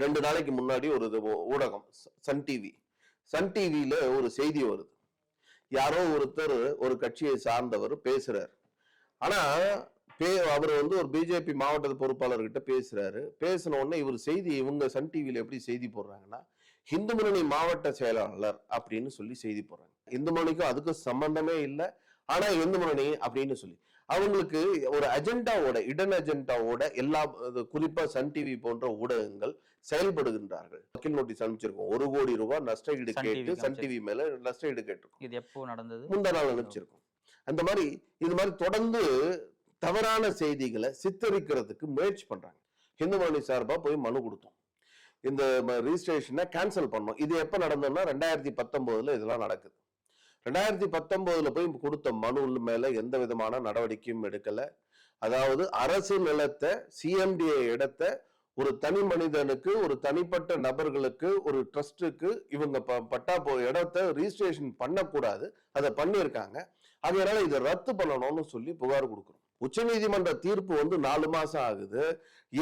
2 நாளைக்கு முன்னாடி ஒரு ஊடகம் சன் டிவியில ஒரு செய்தி வருது. யாரோ ஒருத்தர் ஒரு கட்சியை சார்ந்தவர் பேசுறாரு. ஆனா அவர் வந்து ஒரு பிஜேபி மாவட்ட பொறுப்பாளர்கிட்ட பேசுறாரு. பேசின உடனே இவர் செய்தி இவங்க சன் டிவியில எப்படி செய்தி போடுறாங்கன்னா, இந்து முன்னணி மாவட்ட செயலாளர் அப்படின்னு சொல்லி செய்தி போடுறாங்க. இந்து முன்னணிக்கும் அதுக்கும் சம்பந்தமே இல்லை. ஆனா இந்து முன்னணி அப்படின்னு சொல்லி அவங்களுக்கு ஒரு அஜெண்டாவோட இடன் அஜெண்டாவோட எல்லா குறிப்பா சன் டிவி போன்ற ஊடகங்கள் செயல்படுகின்றார்கள். வக்கீல் நோட்டீஸ் அனுப்பிச்சிருக்கோம். 1 கோடி ரூபாய் நஷ்ட ஈடு கேட்டு சன் டிவி மேல நஷ்ட ஈடு கேட்டிருக்கோம். இது எப்போ நடந்தது? முந்தா நாள் அனுப்பிச்சிருக்கோம். அந்த மாதிரி இது மாதிரி தொடர்ந்து தவறான செய்திகளை சித்தரிக்கிறதுக்கு முயற்சி பண்றாங்க. இந்து முன்னணி சார்பா போய் மனு கொடுத்தோம். இந்த ரிஜிஸ்ட்ரேஷனை கேன்சல் பண்ணோம். இது எப்ப நடந்ததுன்னா 2019 இதெல்லாம் நடக்குது. 2019 போய் கொடுத்த மனு மேல எந்த விதமான நடவடிக்கையும் எடுக்கல. அதாவது அரசு நிலத்தை சிஎம்டிஏ இடத்தை ஒரு தனி மனிதனுக்கு, ஒரு தனிப்பட்ட நபர்களுக்கு, ஒரு ட்ரஸ்டுக்கு இவங்க பட்டா இடத்தை ரிஜிஸ்ட்ரேஷன் பண்ணக்கூடாது. அதை பண்ணியிருக்காங்க. அதனால இதை ரத்து பண்ணணும்னு சொல்லி புகார் கொடுக்குறோம். உச்ச நீதிமன்ற தீர்ப்பு வந்து 4 மாசம் ஆகுது.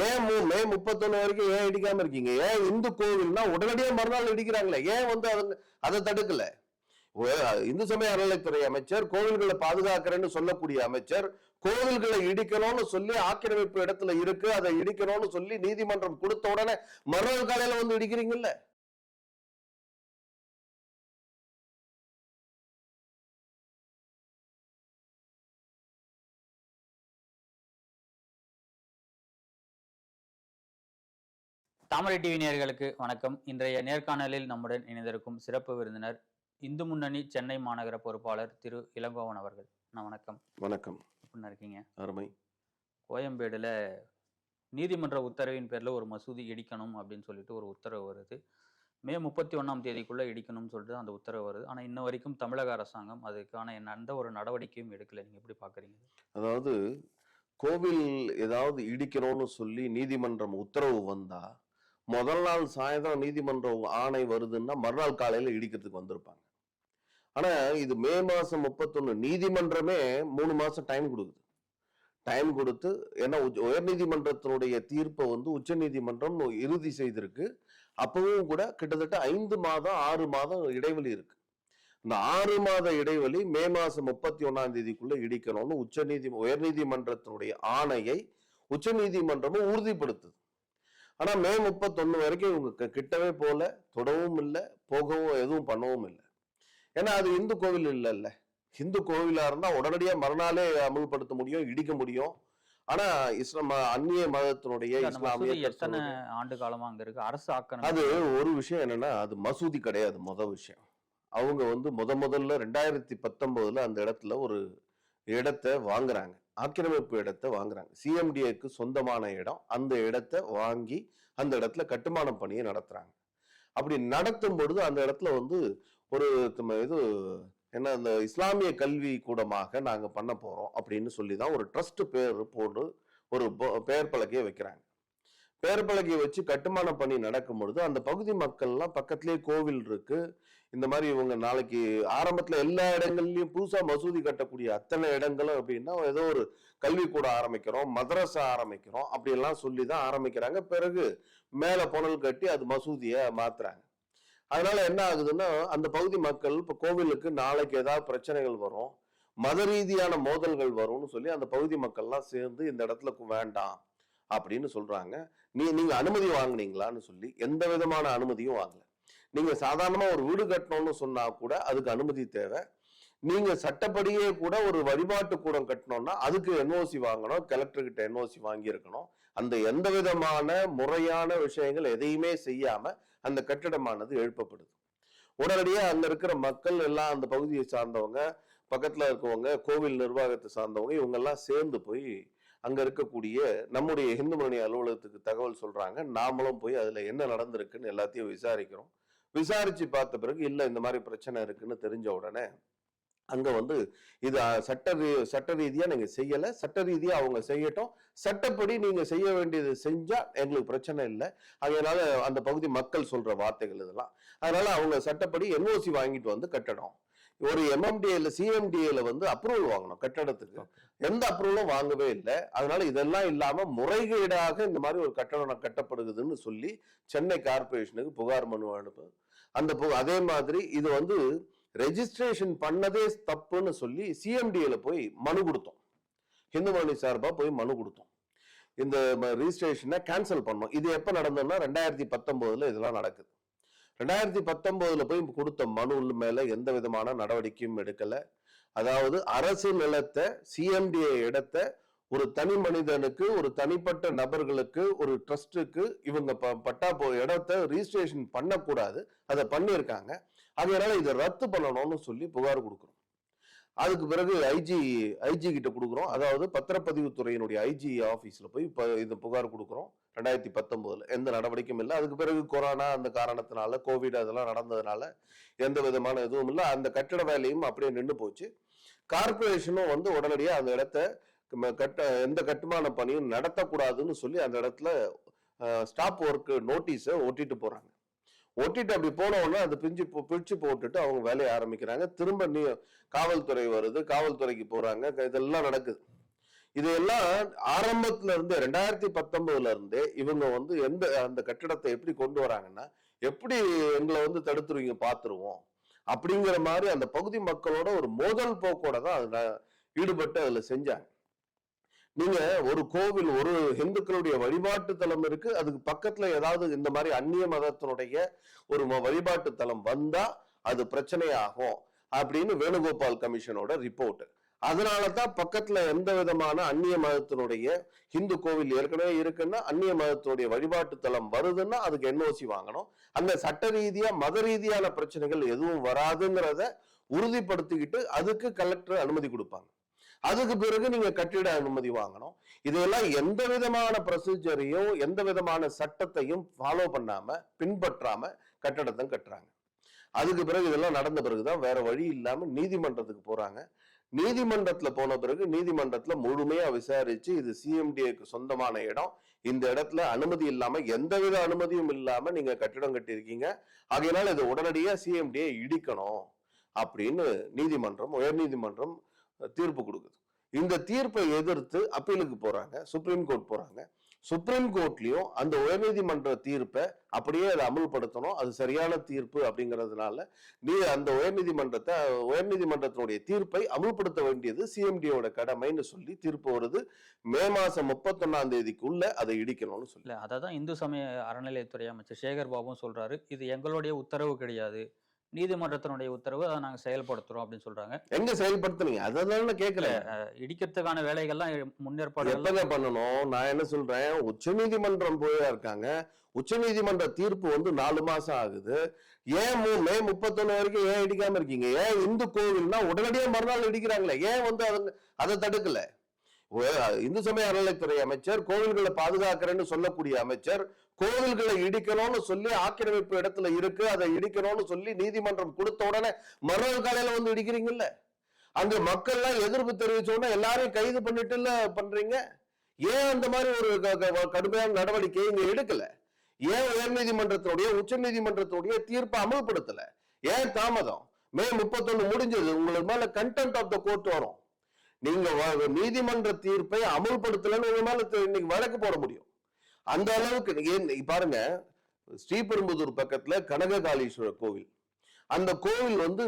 ஏன் மே 31 வரைக்கும் ஏன் இடிக்காம இருக்கீங்க? ஏன் இந்து கோவில்னா உடனடியாக மறுநாள் இடிக்கிறாங்களே, ஏன் வந்து அதை தடுக்கல? இந்து சமய அறநிலைத்துறை அமைச்சர், கோவில்களை பாதுகாக்கிறேன்னு சொல்லக்கூடிய அமைச்சர், கோவில்களை இடிக்கணும்னு சொல்லி ஆக்கிரமிப்பு இடத்துல இருக்கு, அதை இடிக்கணும்னு சொல்லி நீதிமன்றம் கொடுத்த உடனே மறுநாள் காலையில வந்து இடிக்கிறீங்கல்ல. தாமரை டிவி நேயர்களுக்கு வணக்கம். இன்றைய நேர்காணலில் நம்முடன் இணைந்திருக்கும் சிறப்பு விருந்தினர் இந்து முன்னணி சென்னை மாநகர பொறுப்பாளர் திரு இளங்கோவன் அவர்கள். வணக்கம். வணக்கம். எப்படி இருக்கீங்க? அருமை. கோயம்பேடுல நீதிமன்ற உத்தரவின் பேர்ல ஒரு மசூதி இடிக்கணும் அப்படின்னு சொல்லிட்டு ஒரு உத்தரவு வருது. மே 31ஆம் தேதிக்குள்ள இடிக்கணும்னு சொல்லிட்டு அந்த உத்தரவு வருது. ஆனா இன்ன வரைக்கும் தமிழக அரசாங்கம் அதுக்கான எந்த ஒரு நடவடிக்கையும் எடுக்கல. நீங்க எப்படி பாக்குறீங்க? அதாவது கோவில் ஏதாவது இடிக்கணும்னு சொல்லி நீதிமன்றம் உத்தரவு வந்தா முதல் நாள் சாயந்தரம் நீதிமன்ற ஆணை வருதுன்னா மறுநாள் காலையில இடிக்கிறதுக்கு வந்திருப்பாங்க. ஆனா இது மே மாசம் 31 நீதிமன்றமே 3 மாசம் டைம் கொடுத்து ஏன்னா உயர் நீதிமன்றத்தினுடைய தீர்ப்பை வந்து உச்ச நீதிமன்றம் இறுதி செய்திருக்கு. அப்பவும் கூட கிட்டத்தட்ட 5 மாதம் 6 மாதம் இடைவெளி இருக்கு. இந்த 6 மாத இடைவெளி மே மாசம் 31ஆம் தேதிக்குள்ள இடிக்கணும்னு உயர் நீதிமன்றத்தினுடைய ஆணையை உச்ச நீதிமன்றமும் உறுதிப்படுத்துது. ஆனா மே 31 வரைக்கும் இவங்க கிட்டவே போல, தொடவும் இல்லை, போகவும் எதுவும் பண்ணவும் இல்லை. ஏன்னா அது இந்து கோவில் இல்லைல்ல. இந்து கோவிலா இருந்தா உடனடியா மறுநாளே அமல்படுத்த முடியும், இடிக்க முடியும். ஆனா அந்நிய மதத்தினுடைய இஸ்லாமிய எத்தனை ஆண்டு காலமா அங்க இருக்கு அரசு ஆக்கணும். அது ஒரு விஷயம் என்னன்னா, அது மசூதி கிடையாது. முதல் விஷயம், அவங்க வந்து முதல்ல 2019 அந்த இடத்துல ஒரு இடத்தை வாங்குறாங்க, ஆக்கிரமிப்பு இடத்தை வாங்குறாங்க. சிஎம்டிஏக்கு சொந்தமான இடம். அந்த இடத்தை வாங்கி அந்த இடத்துல கட்டுமான பணியை நடத்துறாங்க. அப்படி நடத்தும் பொழுது அந்த இடத்துல வந்து ஒரு இது என்ன, அந்த இஸ்லாமிய கல்வி கூடமாக நாங்க பண்ண போறோம் அப்படின்னு சொல்லிதான் ஒரு ட்ரஸ்ட் பேர் போட்டு ஒரு பெயர் பலகையை வைக்கிறாங்க. பெயர் பலகையை வச்சு கட்டுமான பணி நடக்கும் பொழுது அந்த பகுதி மக்கள்லாம் பக்கத்திலேயே கோவில் இருக்கு. இந்த மாதிரி இவங்க நாளைக்கு ஆரம்பத்துல எல்லா இடங்கள்லயும் புதுசா மசூதி கட்டக்கூடிய அத்தனை இடங்களும் அப்படின்னா ஏதோ ஒரு கல்வி கூட ஆரம்பிக்கிறோம், மதரசா ஆரம்பிக்கிறோம் அப்படியெல்லாம் சொல்லிதான் ஆரம்பிக்கிறாங்க. பிறகு மேல புனல் கட்டி அது மசூதியை மாத்துறாங்க. அதனால என்ன ஆகுதுன்னா, அந்த பகுதி மக்கள் இப்ப கோவிலுக்கு நாளைக்கு ஏதாவது பிரச்சனைகள் வரும், மத ரீதியான மோதல்கள் வரும்னு சொல்லி அந்த பகுதி மக்கள்லாம் சேர்ந்து இந்த இடத்துல வேண்டாம் அப்படின்னு சொல்றாங்க. நீங்க அனுமதி வாங்கினீங்களான்னு சொல்லி எந்த விதமான அனுமதியும் வாங்கல. நீங்க சாதாரணமா ஒரு வீடு கட்டணும்னு சொன்னா கூட அதுக்கு அனுமதி தேவை. நீங்க சட்டப்படியே கூட ஒரு வழிபாட்டு கூடம் கட்டணும்னா அதுக்கு என்ஓசி வாங்கணும், கலெக்டர் கிட்ட என்ஓசி வாங்கி இருக்கணும். அந்த எந்த விதமான முறையான விஷயங்கள் எதையுமே செய்யாம அந்த கட்டிடமானது எழுப்பப்படுது. உடனடியா அங்க இருக்கிற மக்கள் எல்லாம், அந்த பகுதியை சார்ந்தவங்க, பக்கத்துல இருக்கவங்க, கோவில் நிர்வாகத்தை சார்ந்தவங்க, இவங்க எல்லாம் சேர்ந்து போய் அங்க இருக்கக்கூடிய நம்முடைய இந்து முன்னணி அலுவலகத்துக்கு தகவல் சொல்றாங்க. நாமளும் போய் அதுல என்ன நடந்திருக்குன்னு எல்லாத்தையும் விசாரிக்கிறோம். விசாரிச்சு பார்த்த பிறகு இல்ல இந்த மாதிரி பிரச்சனை இருக்குன்னு தெரிஞ்ச உடனே அங்க வந்து இது சட்ட ரீதியா நீங்க செய்யல, சட்ட ரீதியா அவங்க செய்யட்டும், சட்டப்படி நீங்க செய்ய வேண்டியது செஞ்சா எங்களுக்கு பிரச்சனை இல்லை. அதனால அந்த பகுதி மக்கள் சொல்ற வார்த்தைகள் இதெல்லாம். அதனால அவங்க சட்டப்படி என்ஓசி வாங்கிட்டு வந்து கட்டணும். ஒரு எம்எம்டிஏல சிஎம்டிஏல வந்து அப்ரூவல் வாங்கணும் கட்டடத்துக்கு. எந்த அப்ரூவலும் வாங்கவே இல்லை. அதனால இதெல்லாம் இல்லாம முறைகேடாக இந்த மாதிரி ஒரு கட்டடம் கட்டப்படுகுதுன்னு சொல்லி சென்னை கார்பரேஷனுக்கு புகார் மனு அனுப்பு. அதே மாதிரி இது வந்து ரெஜிஸ்ட்ரேஷன் பண்ணதே தப்புன்னு சொல்லி சிஎம்டிஏல போய் மனு கொடுத்தோம். ஹிந்து மணி சார்பா போய் மனு கொடுத்தோம். இந்த ரிஜிஸ்ட்ரேஷனை கேன்சல் பண்ணோம். இது எப்ப நடந்ததுன்னா 2019 இதெல்லாம் நடக்குது. 2019 போய் கொடுத்த மனு மேல எந்த விதமான நடவடிக்கையும் எடுக்கல. அதாவது அரசு நிலத்தை, சிஎம்டிஏ இடத்தை ஒரு தனி மனிதனுக்கு, ஒரு தனிப்பட்ட நபர்களுக்கு, ஒரு ட்ரஸ்டுக்கு இவங்க இடத்தை ரிஜிஸ்ட்ரேஷன் பண்ணக்கூடாது, அதை பண்ணியிருக்காங்க. அதனால இதை ரத்து பண்ணணும்னு சொல்லி புகார் கொடுக்குறோம். அதுக்கு பிறகு ஐஜி கிட்ட கொடுக்குறோம். அதாவது பத்திரப்பதிவுத்துறையினுடைய ஐஜி ஆபீஸ்ல போய் இந்த புகார் கொடுக்குறோம். 2019 எந்த நடவடிக்கையும் இல்லை. அதுக்கு பிறகு கொரோனா அந்த காரணத்தினால, கோவிட் அதெல்லாம் நடந்ததுனால எந்த விதமான எதுவும் இல்லை. அந்த கட்டட வேலையும் அப்படியே நின்று போச்சு. கார்பரேஷனும் வந்து உடனடியா அந்த இடத்த எந்த கட்டுமான பணியும் நடத்தக்கூடாதுன்னு சொல்லி அந்த இடத்துல ஸ்டாப் ஒர்க் நோட்டீஸை ஒட்டிட்டு போறாங்க. ஒட்டிட்டு அப்படி போன உடனே அது பிரிச்சு போட்டுட்டு அவங்க வேலையை ஆரம்பிக்கிறாங்க. திரும்ப காவல்துறை வருது, காவல்துறைக்கு போறாங்க. இதெல்லாம் நடக்குது. இதெல்லாம் ஆரம்பத்துல இருந்து 2019 இருந்தே இவங்க வந்து அந்த கட்டிடத்தை எப்படி கொண்டு வராங்கன்னா, எப்படி எங்களை வந்து தடுத்துருவீங்க பாத்துருவோம் அப்படிங்கிற மாதிரி அந்த பகுதி மக்களோட ஒரு மோதல் போக்கோட தான் அதுல ஈடுபட்டு அதுல செஞ்சாங்க. நீங்க ஒரு கோவில், ஒரு இந்துக்களுடைய வழிபாட்டு தலம் இருக்கு, அதுக்கு பக்கத்துல ஏதாவது இந்த மாதிரி அந்நிய மதத்தினுடைய ஒரு வழிபாட்டு தலம் வந்தா அது பிரச்சனையாகும் அப்படின்னு வேணுகோபால் கமிஷனோட ரிப்போர்ட். அதனாலதான் பக்கத்துல எந்த விதமான அந்நிய மதத்தினுடைய ஹிந்து கோவில் ஏற்கனவே இருக்குன்னா, அந்நிய மதத்தினுடைய வழிபாட்டு தலம் வருதுன்னா அதுக்கு என்ஓசி வாங்கணும். அந்த சட்ட ரீதியா மத ரீதியான பிரச்சனைகள் எதுவும் வராதுங்கிறத உறுதிப்படுத்திக்கிட்டு அதுக்கு கலெக்டர் அனுமதி கொடுப்பாங்க. அதுக்கு பிறகு நீங்க கட்டிட அனுமதி வாங்கணும். இதெல்லாம் எந்த விதமான ப்ரொசீஜரையும் எந்த விதமான சட்டத்தையும் ஃபாலோ பண்ணாம, பின்பற்றாம கட்டடத்தை கட்டுறாங்க. அதுக்கு பிறகு இதெல்லாம் நடந்த பிறகுதான் வேற வழி இல்லாம நீதிமன்றத்துக்கு போறாங்க. நீதிமன்றத்துல போன பிறகு நீதிமன்றத்துல முழுமையா விசாரிச்சு இது சிஎம்டிஏக்கு சொந்தமான இடம், இந்த இடத்துல அனுமதி இல்லாம, எந்தவித அனுமதியும் இல்லாம நீங்க கட்டிடம் கட்டியிருக்கீங்க, ஆகையினால இதை உடனடியா சிஎம்டிஏ இடிக்கணும் அப்படின்னு உயர் நீதிமன்றம் தீர்ப்பு கொடுக்குது. இந்த தீர்ப்பை எதிர்த்து அப்பீலுக்கு போறாங்க, சுப்ரீம் கோர்ட் போறாங்க. சுப்ரீம் கோர்ட்லயும் அந்த உயர்நீதிமன்ற தீர்ப்பை அப்படியே அதை அமல்படுத்தணும், அது சரியான தீர்ப்பு அப்படிங்கிறதுனால அந்த உயர்நீதிமன்றத்தினுடைய தீர்ப்பை அமல்படுத்த வேண்டியது சிஎம்டியோட கடமைன்னு சொல்லி தீர்ப்பு வருது. மே மாசம் 31 அதை இடிக்கணும்னு சொல்லி. அதான் இந்து சமய அறநிலையத்துறை அமைச்சர் சேகர் பாபுவும் சொல்றாரு, இது எங்களுடைய உத்தரவு கிடையாது, நீதிமன்றத்தினுடைய உத்தரவு, அதை நாங்க செயல்படுத்துறோம் அப்படின்னு சொல்றாங்க. எங்க செயல்படுத்துனீங்க? அதான் கேட்கல. இடிக்கிறதுக்கான வேலைகள்லாம் முன்னேற்பாடு பண்ணணும். நான் என்ன சொல்றேன், உச்ச நீதிமன்றம் போயா இருக்காங்க. உச்ச நீதிமன்ற தீர்ப்பு வந்து 4 மாசம் ஆகுது. ஏன் மே 31 வரைக்கும் ஏன் இடிக்காம இருக்கீங்க? ஏன் இந்து கோவில்னா உடனடியா மறுநாள் இடிக்கிறாங்களே, ஏன் வந்து அதை தடுக்கல? இந்து சமய அறநிலைத்துறை அமைச்சர், கோவில்களை பாதுகாக்கிறேன்னு சொல்லக்கூடிய அமைச்சர், கோவில்களை இடிக்கணும்னு சொல்லி ஆக்கிரமிப்பு இடத்துல இருக்கு, அதை இடிக்கணும்னு சொல்லி நீதிமன்றம் கொடுத்த உடனே மறுநாள் காலையில வந்து இடிக்கிறீங்கல்ல. அங்க மக்கள் எல்லாம் எதிர்ப்பு தெரிவிச்ச உடனே எல்லாரையும் கைது பண்ணிட்டு பண்றீங்க. ஏன் அந்த மாதிரி ஒரு கடுமையான நடவடிக்கை இங்க எடுக்கல? ஏன் உயர் நீதிமன்றத்தினுடைய உச்ச நீதிமன்றத்தினுடைய தீர்ப்பை அமல்படுத்தல? ஏன் தாமதம்? மே 31 முடிஞ்சது. உங்களுக்கு மேல கண்டெம்ட் ஆஃப் த கோர்ட் வரும். நீங்க நீதிமன்ற தீர்ப்பை அமல்படுத்தலன்னு உங்க மேல இன்னைக்கு வழக்கு போட முடியும். அந்த அளவுக்கு பாருங்க, ஸ்ரீபெரும்புதூர் பக்கத்துல கனககாலீஸ்வரர் கோவில், அந்த கோவில் வந்து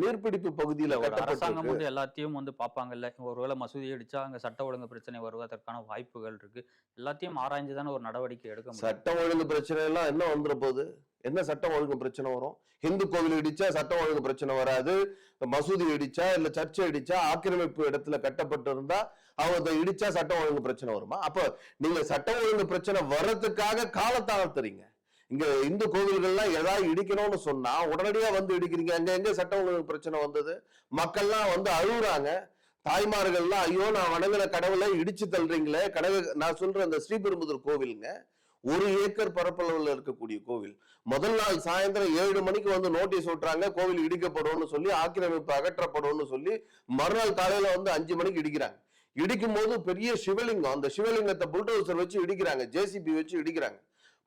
நீர்பிடிப்பு பகுதியில அரசாங்கம் வந்து எல்லாத்தையும் வந்து பாப்பாங்கல்ல. ஒருவேளை மசூதி அடிச்சா அங்க சட்ட ஒழுங்கு பிரச்சனை வருவதற்கான வாய்ப்புகள் இருக்கு. எல்லாத்தையும் ஆராய்ஞ்சுதானே ஒரு நடவடிக்கை எடுக்க முடியும். சட்டம் ஒழுங்கு பிரச்சனை எல்லாம் என்ன வந்துட போகுது? என்ன சட்டம் ஒழுங்கு பிரச்சனை வரும்? இந்து கோவில் இடிச்சா சட்டம் ஒழுங்கு பிரச்சனை வராது. மசூதி இடிச்சா இல்ல சர்ச்சை இடிச்சா, ஆக்கிரமிப்பு இடத்துல கட்டப்பட்டு இருந்தா அவங்க இடிச்சா சட்டம் ஒழுங்கு பிரச்சனை வருமா? அப்ப நீங்க சட்டம் ஒழுங்கு பிரச்சனை வர்றதுக்காக காலத்தாழ்த்துறீங்க. இங்க இந்து கோவில்கள்லாம் ஏதாவது இடிக்கணும்னு சொன்னா உடனடியா வந்து இடிக்கிறீங்க. எங்க சட்டம் ஒழுங்கு பிரச்சனை வந்தது? மக்கள்லாம் வந்து அழுகுறாங்க. தாய்மார்கள்லாம், ஐயோ நான் வணங்கின கடவுளை இடிச்சு தள்ளுறீங்களே. நான் சொல்ற அந்த ஸ்ரீபெரும்புதூர் கோவிலுங்க 1 ஏக்கர் பரப்பளவுல இருக்கக்கூடிய கோவில். முதல் நாள் சாயந்தரம் 7 மணிக்கு வந்து நோட்டீஸ் விட்டுறாங்க, கோவில் இடிக்கப்படும் சொல்லி, ஆக்கிரமிப்பு அகற்றப்படும் சொல்லி. மறுநாள் காலையில வந்து 5 மணிக்கு இடிக்கிறாங்க. இடிக்கும் போது பெரிய சிவலிங்கம், அந்த சிவலிங்கத்தை புல்டோசர் வச்சு இடிக்கிறாங்க, ஜேசிபி வச்சு இடிக்கிறாங்க.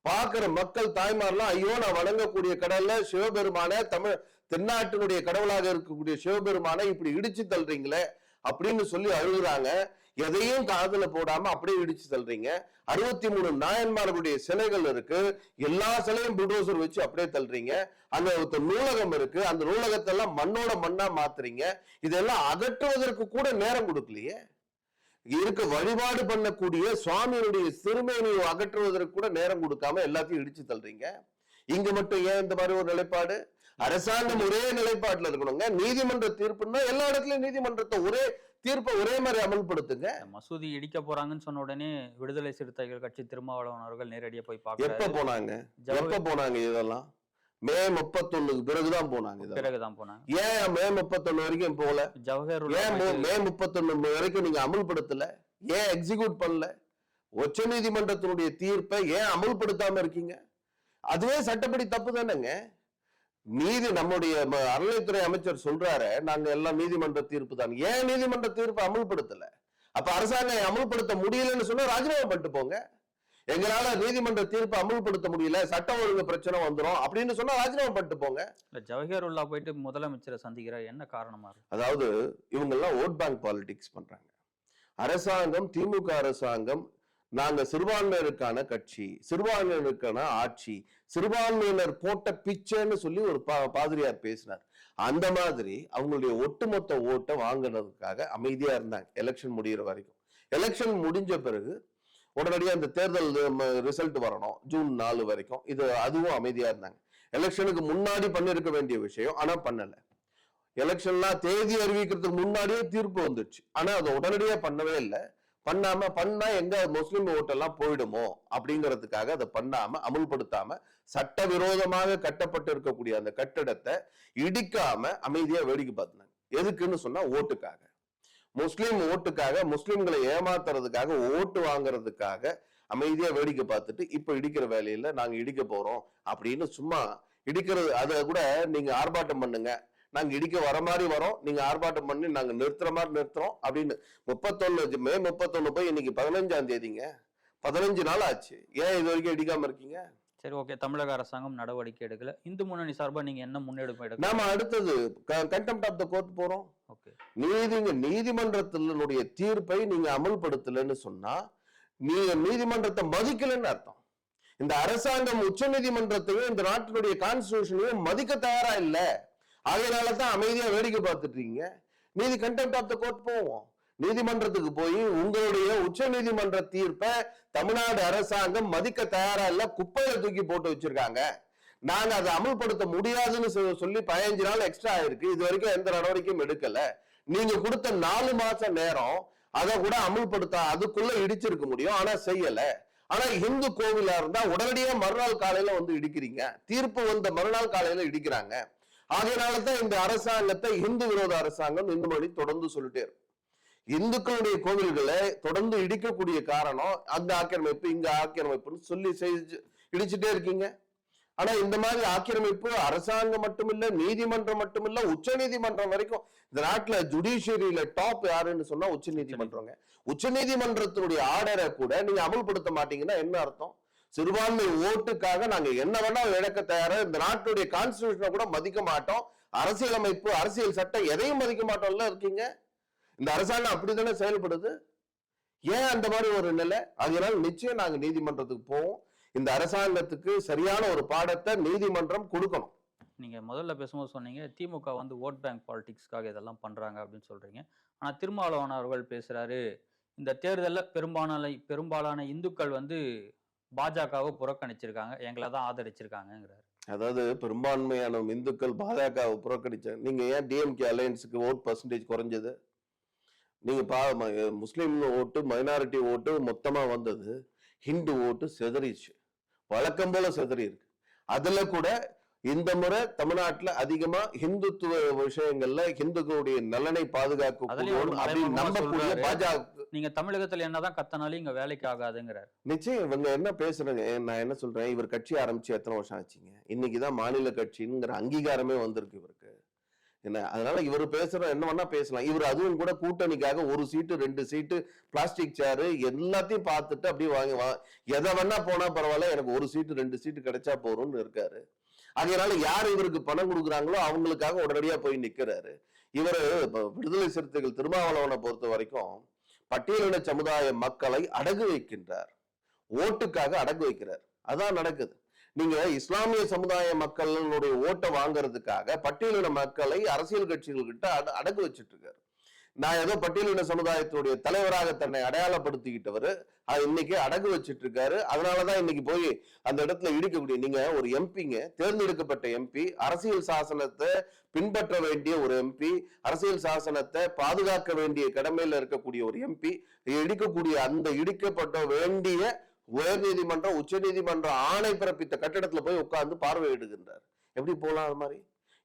பாக்குற மக்கள் தாய்மாரெல்லாம் ஐயோ நான் வணங்கக்கூடிய கடல்ல சிவபெருமான தமிழ் தென்னாட்டினுடைய கடவுளாக இருக்கக்கூடிய சிவபெருமானை இப்படி இடிச்சு தள்ளுறீங்களே அப்படின்னு சொல்லி அழுகுறாங்க. எதையும் காதுல போடாம அப்படியே இடிச்சு தள்ளுறீங்க. 63 நாயன்மார்களுடைய சிலைகள் இருக்கு, எல்லா சிலையும் புல்டோசர் வச்சு அப்படியே தள்ளுறீங்க. அங்க ஒரு நூலகம் இருக்கு, அந்த நூலகத்தை எல்லாம் மண்ணோட மண்ணா மாத்துறீங்க. இதெல்லாம் அகற்றுவதற்கு கூட நேரம் கொடுக்கலையே. இருக்க வழிபாடு பண்ணக்கூடிய சுவாமியுடைய திருமேனியை அகற்றுவதற்கு கூட நேரம் கொடுக்காம எல்லாத்தையும் இடிச்சு தள்ளுறீங்க. இங்க மட்டும் ஏன் இந்த மாதிரி ஒரு நிலைப்பாடு? அரசாங்கம் ஒரே நிலைப்பாட்டுல இருக்கணுங்க. நீதிமன்ற தீர்ப்புன்னா எல்லா இடத்துலயும் நீதிமன்றத்தை ஒரே தீர்ப்பை ஒரே மாதிரி அமல்படுத்துங்க. மசூதி இடிக்க போறாங்கன்னு சொன்ன உடனே விடுதலை சிறுத்தைகள் கட்சி திருமாவளவன் அவர்கள் நேரடியா போய் எப்ப போனாங்க? எப்ப போனாங்க? இதெல்லாம் மே 31க்கு பிறகுதான் போனாங்க. பிறகுதான் போனாங்க. ஏன் மே 31 வரைக்கும் போல? ஏன் மே 31 வரைக்கும் நீங்க அமல்படுத்தல? ஏன் எக்ஸிக்யூட் பண்ணல? உச்ச நீதிமன்றத்தினுடைய தீர்ப்பை ஏன் அமல்படுத்தாம இருக்கீங்க? அதுவே சட்டப்படி தப்பு தானேங்க. நம்முடைய அறநிலைத்துறை அமைச்சர் சொல்றாரு நாங்க எல்லாம் நீதிமன்ற தீர்ப்பு தான். ஏன் நீதிமன்ற தீர்ப்பை அமல்படுத்தல? அப்ப அரசாங்கம் அமல்படுத்த முடியலன்னு சொன்னா ராஜினாமா பண்ணிட்டு போங்க. எங்களால நீதிமன்ற தீர்ப்பை அமல்படுத்த முடியல, சட்டம் ஒழுங்கு பிரச்சனை வந்துடும் அப்படின்னு சொன்னா ராஜினாமா பண்ணிட்டு போங்க. ஜவஹர்லா போயிட்டு முதலமைச்சரை சந்திக்கிறார், என்ன காரணமா இருக்கு? அதாவது இவங்க எல்லாம் ஓட் பேங்க் பாலிடிக்ஸ் பண்றாங்க. அரசாங்கம், திமுக அரசாங்கம் நாங்க சிறுபான்மையினருக்கான கட்சி, சிறுபான்மையினருக்கான ஆட்சி, சிறுபான்மையினர் போட்ட பிச்சைன்னு சொல்லி ஒரு பாதிரியார் பேசினார். அந்த மாதிரி அவங்களுடைய ஒட்டுமொத்த ஓட்டை வாங்கினதுக்காக அமைதியா இருந்தாங்க எலெக்ஷன் முடிகிற வரைக்கும். எலெக்ஷன் முடிஞ்ச பிறகு உடனடியாக அந்த தேர்தல் ரிசல்ட் வரணும் ஜூன் 4 வரைக்கும். அதுவும் அமைதியா இருந்தாங்க. எலெக்ஷனுக்கு முன்னாடி பண்ணிருக்க வேண்டிய விஷயம், ஆனா பண்ணல. எலெக்ஷன்லாம் தேதி அறிவிக்கிறதுக்கு முன்னாடியே தீர்ப்பு வந்துடுச்சு, ஆனா அதை உடனடியா பண்ணவே இல்லை. பண்ணா எங்க முஸ்லிம் ஓட்டெல்லாம் போயிடுமோ அப்படிங்கிறதுக்காக அதை பண்ணாம அமுல்படுத்தாம சட்டவிரோதமாக கட்டப்பட்டு இருக்கக்கூடிய அந்த கட்டிடத்தை இடிக்காம அமைதியா வேடிக்கை பார்த்தாங்க. எதுக்குன்னு சொன்னா ஓட்டுக்காக, முஸ்லிம் ஓட்டுக்காக, முஸ்லிம்களை ஏமாத்துறதுக்காக, ஓட்டு வாங்குறதுக்காக அமைதியா வேடிக்கை பார்த்துட்டு இப்ப இடிக்கிற வேலையில நாங்க இடிக்க போறோம் அப்படின்னு சும்மா இடிக்கிறது. அதை கூட நீங்க ஆர்ப்பாட்டம் பண்ணுங்க, நாங்க இடிக்க வர மாதிரி வரோம், நீங்க ஆர்ப்பாட்டம் பண்ணி நாங்க நிறுத்துற மாதிரி நிறுத்துறோம் அப்படின்னு மே 31 போய் இன்னைக்கு 15ஆம் தேதிங்க, 15 நாள் ஆச்சு. ஏன் இது வரைக்கும் இடிக்காம இருக்கீங்க? சரி, ஓகே. தமிழக அரசாங்கம் நடவடிக்கை எடுக்கல. இந்து முன்னணி சார்பா நீங்க என்ன முன்னெடுப்பு எடுக்க? நாம அடுத்தது கண்டெம்ட் ஆஃப் த கோர்ட் போறோம். நீதிமன்றத்தினுடைய தீர்ப்பை நீங்க அமல்படுத்தலன்னு சொன்னா நீங்க நீதிமன்றத்தை மதிக்கலன்னு அர்த்தம். இந்த அரசாங்கம் உச்ச நீதிமன்றத்தையும் இந்த நாட்டினுடைய கான்ஸ்டிடியூஷனையும் மதிக்க தயாரா இல்ல. அதனாலதான் அமைதியா வேடிக்கை பார்த்துட்டு இருக்கீங்க. கண்டெம்ட் ஆஃப் த கோர்ட் போவோம். நீதிமன்றத்துக்கு போய் உங்களுடைய உச்ச நீதிமன்ற தீர்ப்பை தமிழ்நாடு அரசாங்கம் மதிக்க தயாரா இல்ல, குப்பையில தூக்கி போட்டு வச்சிருக்காங்க. நாங்க அதை அமல்படுத்த முடியாதுன்னு சொல்லி 15 நாள் எக்ஸ்ட்ரா ஆயிருக்கு. இது வரைக்கும் எந்த நடவடிக்கையும் எடுக்கல. நீங்க கொடுத்த 4 மாசம் நேரம் அதை கூட அமல்படுத்த அதுக்குள்ள இடிச்சிருக்க முடியும், ஆனா செய்யல. ஆனா இந்து கோவிலா இருந்தா உடனடியா மறுநாள் காலையில வந்து இடிக்கிறீங்க, தீர்ப்பு வந்த மறுநாள் காலையில இடிக்கிறாங்க. ஆகையினாலதான் இந்த அரசாங்கத்தை இந்து விரோத அரசாங்கம் இந்த மாதிரி தொடர்ந்து சொல்லிட்டே இருக்கும். இந்துக்களுடைய கோவில்களை தொடர்ந்து இடிக்கக்கூடிய காரணம் அங்க ஆக்கிரமிப்பு, இங்க ஆக்கிரமிப்புன்னு சொல்லி இடிச்சுட்டே இருக்கீங்க. ஆனா இந்த மாதிரி ஆக்கிரமிப்பு அரசாங்கம் மட்டுமில்ல, நீதிமன்றம் மட்டுமில்ல, உச்ச நீதிமன்றம் வரைக்கும். இந்த நாட்டுல ஜுடிஷியரியில டாப் யாருன்னு சொன்னா உச்ச நீதிமன்றங்க. உச்ச நீதிமன்றத்தினுடைய ஆர்டரை கூட நீங்க அமல்படுத்த மாட்டீங்கன்னா என்ன அர்த்தம்? சிறுபான்மை ஓட்டுக்காக நாங்க என்ன வேணா இழக்க தயாரா, இந்த நாட்டுடைய கான்ஸ்டிடியூஷனை கூட மதிக்க மாட்டோம், அரசியலமைப்பு, அரசியல் சட்டம் எதையும் மதிக்க மாட்டோம்ல இருக்கீங்க. இந்த அரசாங்கம் அப்படித்தானே செயல்படுது. ஏன் அந்த மாதிரி ஒரு நிலை? அதனால நிச்சயம் நாங்க நீதிமன்றத்துக்கு போவோம். இந்த அரசாங்கத்துக்கு சரியான ஒரு பாடத்தை நீதிமன்றம் கொடுக்கணும். நீங்க முதல்ல பேசும்போது சொன்னீங்க திமுக வந்து ஓட் பேங்க் பாலிடிக்ஸ்க்காக இதெல்லாம் பண்றாங்க அப்படின்னு சொல்றீங்க. ஆனா திருமாவளவன் அவர்கள் பேசுறாரு, இந்த தேர்தலில் பெரும்பாலான இந்துக்கள் வந்து பாஜகவை புறக்கணிச்சிருக்காங்க, எங்களை தான் ஆதரிச்சிருக்காங்கிறாரு. அதாவது பெரும்பான்மையான இந்துக்கள் பாஜகவை புறக்கணிச்சாங்க. நீங்க ஏன் டிஎம்கே அலையன்ஸுக்கு ஓட் பர்சன்டேஜ் குறைஞ்சது? நீங்க முஸ்லீம் ஓட்டு, மைனாரிட்டி ஓட்டு மொத்தமா வந்தது, ஹிந்து ஓட்டு செதறிச்சு, வழக்கம் போல செதறி இருக்கு. அதுல கூட இந்த முறை தமிழ்நாட்டுல அதிகமா ஹிந்துத்துவ விஷயங்கள்ல ஹிந்துக்களுடைய நலனை பாதுகாக்க பாஜக. நீங்க தமிழகத்துல என்னதான் கத்தனாலும் இங்க வேலைக்கு ஆகாதுங்கிறார். நிச்சயம் இவங்க என்ன பேசுறாங்க? நான் என்ன சொல்றேன், இவர் கட்சி ஆரம்பிச்சு எத்தனை வருஷம் ஆச்சுங்க? இன்னைக்குதான் மாநில கட்சிங்கிற அங்கீகாரமே வந்திருக்கு இவருக்கு. என்ன அதனால இவர் பேசுற என்ன வேணா பேசலாம். இவர் அதுவும் கூட கூட்டணிக்காக 1 சீட்டு 2 சீட்டு பிளாஸ்டிக் சேரு எல்லாத்தையும் பார்த்துட்டு அப்படியே எதை வேணா போனா பரவாயில்ல, எனக்கு 1 சீட்டு 2 சீட்டு கிடைச்சா போறோம்னு இருக்காரு. அதனால யார் இவருக்கு பணம் கொடுக்குறாங்களோ அவங்களுக்காக உடனடியா போய் நிக்கிறாரு. இவரு விடுதலை சிறுத்தைகள் திருமாவளவனை பொறுத்த வரைக்கும் பட்டியலின சமுதாய மக்களை அடகு வைக்கின்றார், ஓட்டுக்காக அடகு வைக்கிறார். அதான் நடக்குது. நீங்க இஸ்லாமிய சமுதாய மக்களுடைய ஓட்டை வாங்குறதுக்காக பட்டியலின மக்களை அரசியல் கட்சிகள் கிட்ட அடகு வச்சுட்டு இருக்காரு. நான் ஏதோ பட்டியலின சமுதாயத்தினுடைய தலைவராக தன்னை அடையாளப்படுத்திக்கிட்டவர் இன்னைக்கு அடகு வச்சுட்டு இருக்காரு. அதனாலதான் இன்னைக்கு போய் அந்த இடத்துல இடிக்கக்கூடிய நீங்க ஒரு எம்பிங்க, தேர்ந்தெடுக்கப்பட்ட எம்பி, அரசியல் சாசனத்தை பின்பற்ற வேண்டிய ஒரு எம்பி, அரசியல் சாசனத்தை பாதுகாக்க வேண்டிய கடமையில இருக்கக்கூடிய ஒரு எம்பி இடிக்கக்கூடிய அந்த இடிக்கப்பட்ட வேண்டிய உயர் நீதிமன்றம் உச்ச நீதிமன்றம் ஆணை பிறப்பித்த கட்டிடத்துல போய் உட்கார்ந்து பார்வையிடுகின்றார். எப்படி போலாம்? அது மாதிரி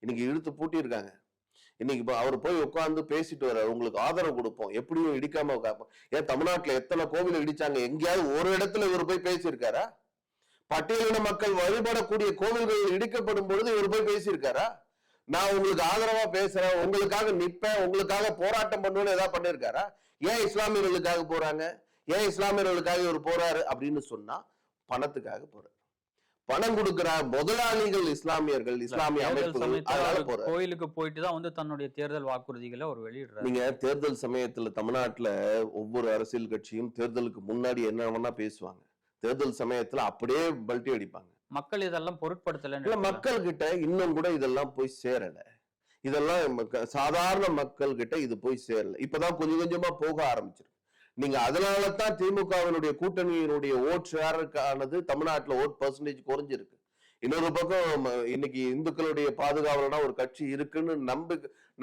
இன்னைக்கு இழுத்து பூட்டி இருக்காங்க. இன்னைக்கு அவர் போய் உட்கார்ந்து பேசிட்டு வர்றாரு, உங்களுக்கு ஆதரவு கொடுப்போம், எப்படியும் இடிக்காம காப்போம். ஏன் தமிழ்நாட்டுல எத்தனை கோவில் இடிச்சாங்க? எங்கேயாவது ஒரு இடத்துல இவர் போய் பேசியிருக்காரா? பட்டியலின மக்கள் வழிபடக்கூடிய கோவில்கள் இடிக்கப்படும் பொழுது இவர் போய் பேசியிருக்காரா? நான் உங்களுக்கு ஆதரவா பேசுறேன், உங்களுக்காக நிப்பேன், உங்களுக்காக போராட்டம் பண்ணுவேன்னு ஏதாவது பண்ணிருக்காரா? ஏன் இஸ்லாமியர்களுக்காக போறாங்க? ஏன் இஸ்லாமியர்களுக்காக இவர் போறாரு அப்படின்னு சொன்னா பணத்துக்காக போறாரு. பணம் கொடுக்கிற முதலாளிகள் இஸ்லாமியர்கள், இஸ்லாமிய அமைப்புகள். கோயிலுக்கு போயிட்டு தான் வந்து தன்னுடைய தேர்தல் வாக்குறுதிகளை அவர் வெளியிடுறாரு. நீங்க தேர்தல் சமயத்துல தமிழ்நாட்டுல ஒவ்வொரு அரசியல் கட்சியும் தேர்தலுக்கு முன்னாடி என்ன வேணா பேசுவாங்க, தேர்தல் சமயத்துல அப்படியே பல்ட்டி அடிப்பாங்க. மக்கள் இதெல்லாம் பொருட்படுத்தல. மக்கள் கிட்ட இன்னும் கூட இதெல்லாம் போய் சேரல. இதெல்லாம் சாதாரண மக்கள் கிட்ட இது போய் சேரல. இப்பதான் கொஞ்சம் கொஞ்சமா போக ஆரம்பிச்சிருக்கு. நீங்க அதனாலதான் திமுகவினுடைய கூட்டணியினுடைய ஓட் ஷேருக்கானது தமிழ்நாட்டுல ஓட் பெர்சன்டேஜ் குறைஞ்சிருக்கு. இன்னொரு பக்கம் இன்னைக்கு இந்துக்களுடைய பாதுகாவலனா ஒரு கட்சி இருக்குன்னு